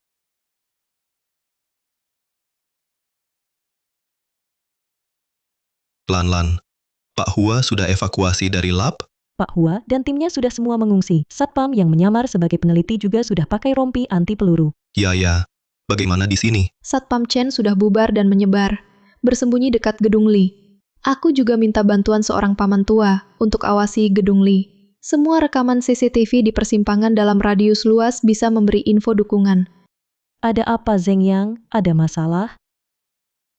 Lan-lan. Pak Hua sudah evakuasi dari lab? Pak Hua dan timnya sudah semua mengungsi. Satpam yang menyamar sebagai peneliti juga sudah pakai rompi anti peluru. Ya. Bagaimana di sini? Satpam Chen sudah bubar dan menyebar, bersembunyi dekat gedung Li. Aku juga minta bantuan seorang paman tua untuk awasi gedung Li. Semua rekaman CCTV di persimpangan dalam radius luas bisa memberi info dukungan. Ada apa Zeng Yang? Ada masalah?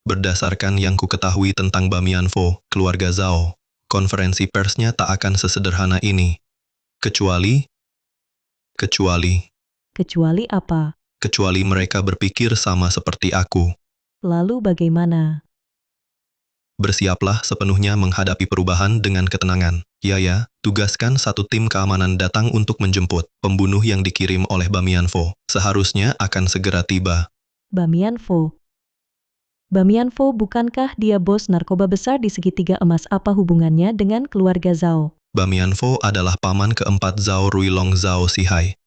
Berdasarkan yang ku ketahui tentang Bamianfo, keluarga Zhao, konferensi persnya tak akan sesederhana ini. Kecuali apa? Kecuali mereka berpikir sama seperti aku. Lalu bagaimana? Bersiaplah sepenuhnya menghadapi perubahan dengan ketenangan. Ya, tugaskan satu tim keamanan datang untuk menjemput pembunuh yang dikirim oleh Bamianfo. Seharusnya akan segera tiba. Bamianfo, bukankah dia bos narkoba besar di segitiga emas? Apa hubungannya dengan keluarga Zhao? Bamianfo adalah paman keempat Zhao Ruilong Zhao Sihai.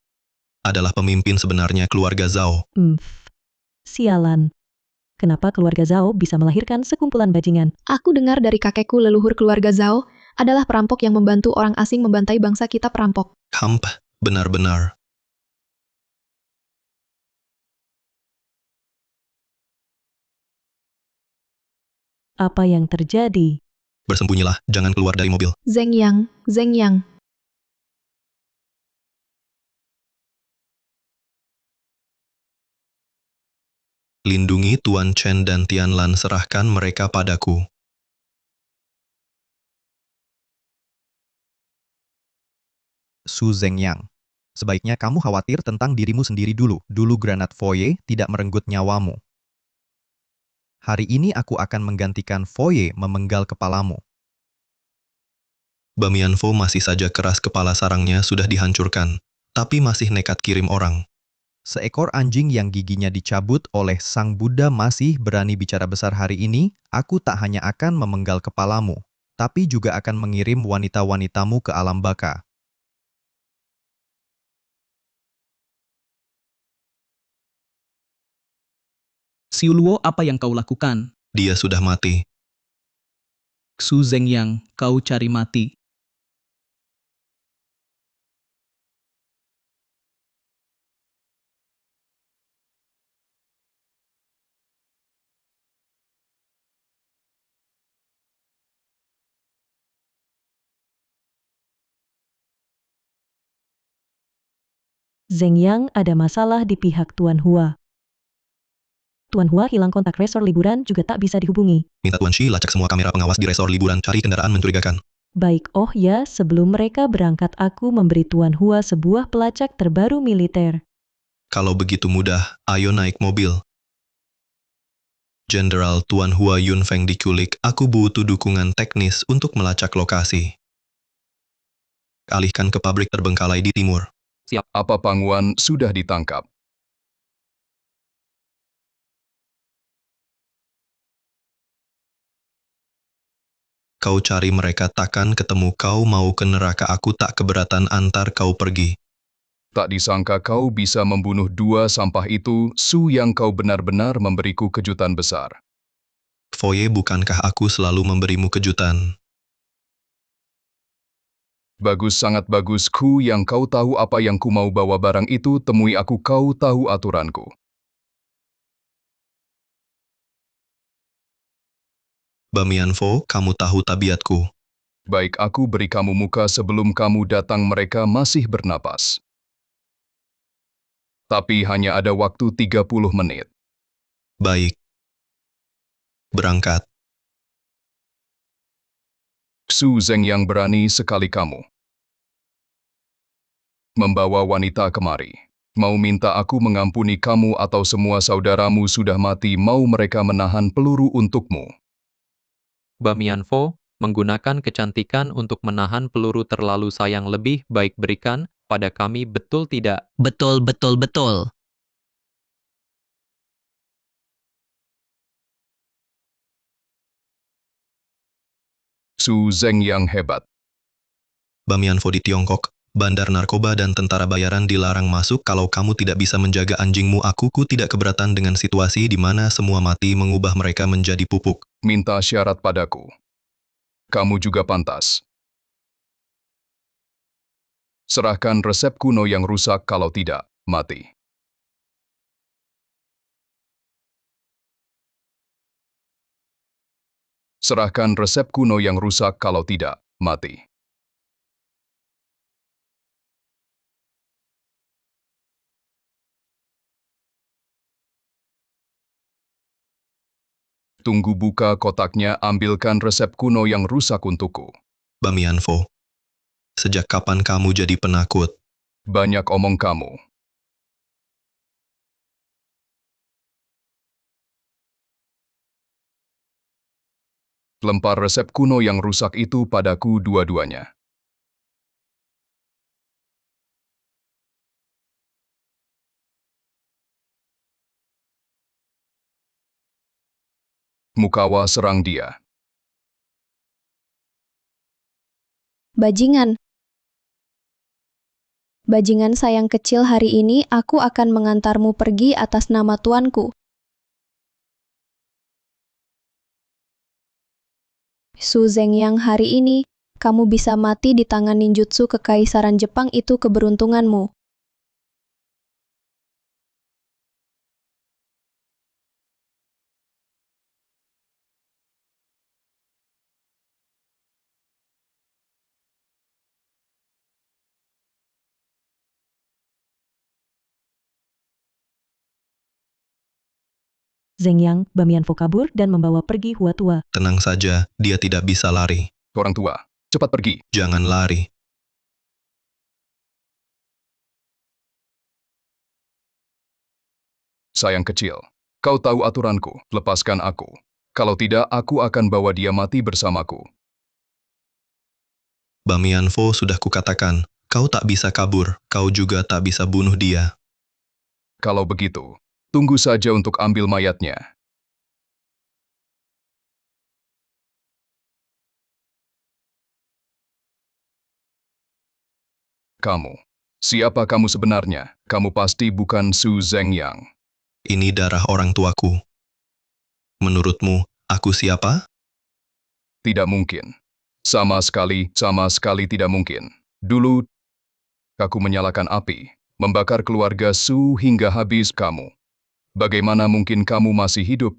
Adalah pemimpin sebenarnya keluarga Zhao. Sialan. Kenapa keluarga Zhao bisa melahirkan sekumpulan bajingan? Aku dengar dari kakekku leluhur keluarga Zhao adalah perampok yang membantu orang asing membantai bangsa kita perampok. Benar-benar. Apa yang terjadi? Bersembunyilah, jangan keluar dari mobil. Zeng Yang. Lindungi Tuan Chen dan Tianlan, serahkan mereka padaku. Su Zeng Yang, sebaiknya kamu khawatir tentang dirimu sendiri dulu. Dulu granat Foye tidak merenggut nyawamu. Hari ini aku akan menggantikan Foye memenggal kepalamu. Bamianfo masih saja keras kepala, sarangnya sudah dihancurkan, tapi masih nekat kirim orang. Seekor anjing yang giginya dicabut oleh Sang Buddha masih berani bicara besar hari ini. Aku tak hanya akan memenggal kepalamu, tapi juga akan mengirim wanita-wanitamu ke alam baka. Xiu Luo, apa yang kau lakukan? Dia sudah mati. Su Zeng Yang, kau cari mati. Zeng Yang ada masalah di pihak Tuan Hua. Tuan Hua hilang kontak resor liburan juga tak bisa dihubungi. Minta Tuan Shi lacak semua kamera pengawas di resor liburan, cari kendaraan mencurigakan. Baik, oh ya, sebelum mereka berangkat aku memberi Tuan Hua sebuah pelacak terbaru militer. Kalau begitu mudah, ayo naik mobil. Jenderal Tuan Hua Yunfeng diculik, aku butuh dukungan teknis untuk melacak lokasi. Alihkan ke pabrik terbengkalai di timur. Siap. Apa Pangwan sudah ditangkap? Kau cari mereka takkan ketemu, kau mau ke neraka, aku tak keberatan antar kau pergi. Tak disangka kau bisa membunuh dua sampah itu, Su, yang kau benar-benar memberiku kejutan besar. Foye, bukankah aku selalu memberimu kejutan? Bagus, sangat bagus, Ku, yang kau tahu apa yang ku mau bawa barang itu, temui aku, kau tahu aturanku. Bamianfo, kamu tahu tabiatku. Baik, aku beri kamu muka sebelum kamu datang, mereka masih bernapas. Tapi hanya ada waktu 30 menit. Baik. Berangkat. Su Zeng, yang berani sekali kamu membawa wanita kemari. Mau minta aku mengampuni kamu atau semua saudaramu sudah mati, mau mereka menahan peluru untukmu? Bamianfo, menggunakan kecantikan untuk menahan peluru terlalu sayang lebih baik berikan pada kami, betul tidak? Betul, betul, betul. Su Zeng yang hebat. Bamianfo di Tiongkok, bandar narkoba dan tentara bayaran dilarang masuk. Kalau kamu tidak bisa menjaga anjingmu, aku tidak keberatan dengan situasi di mana semua mati mengubah mereka menjadi pupuk. Minta syarat padaku. Kamu juga pantas. Serahkan resep kuno yang rusak, kalau tidak, mati. Serahkan resep kuno yang rusak, kalau tidak, mati. Tunggu, buka kotaknya, ambilkan resep kuno yang rusak untukku. Bamianfo, sejak kapan kamu jadi penakut? Banyak omong kamu. Lempar resep kuno yang rusak itu padaku dua-duanya. Mukawa, serang dia. Bajingan. Bajingan sayang kecil, hari ini aku akan mengantarmu pergi atas nama tuanku. Su Zeng, yang hari ini kamu bisa mati di tangan ninjutsu kekaisaran Jepang, itu keberuntunganmu. Zeng Yang, Bamianfo kabur dan membawa pergi Hua Tua. Tenang saja, dia tidak bisa lari. Orang tua, cepat pergi. Jangan lari. Sayang kecil, kau tahu aturanku, lepaskan aku. Kalau tidak, aku akan bawa dia mati bersamaku. Bamianfo, sudah kukatakan, kau tak bisa kabur, kau juga tak bisa bunuh dia. Kalau begitu, tunggu saja untuk ambil mayatnya. Kamu, siapa kamu sebenarnya? Kamu pasti bukan Su Zeng Yang. Ini darah orang tuaku. Menurutmu, aku siapa? Tidak mungkin. Sama sekali tidak mungkin. Dulu, aku menyalakan api, membakar keluarga Su hingga habis. Kamu. Bagaimana mungkin kamu masih hidup?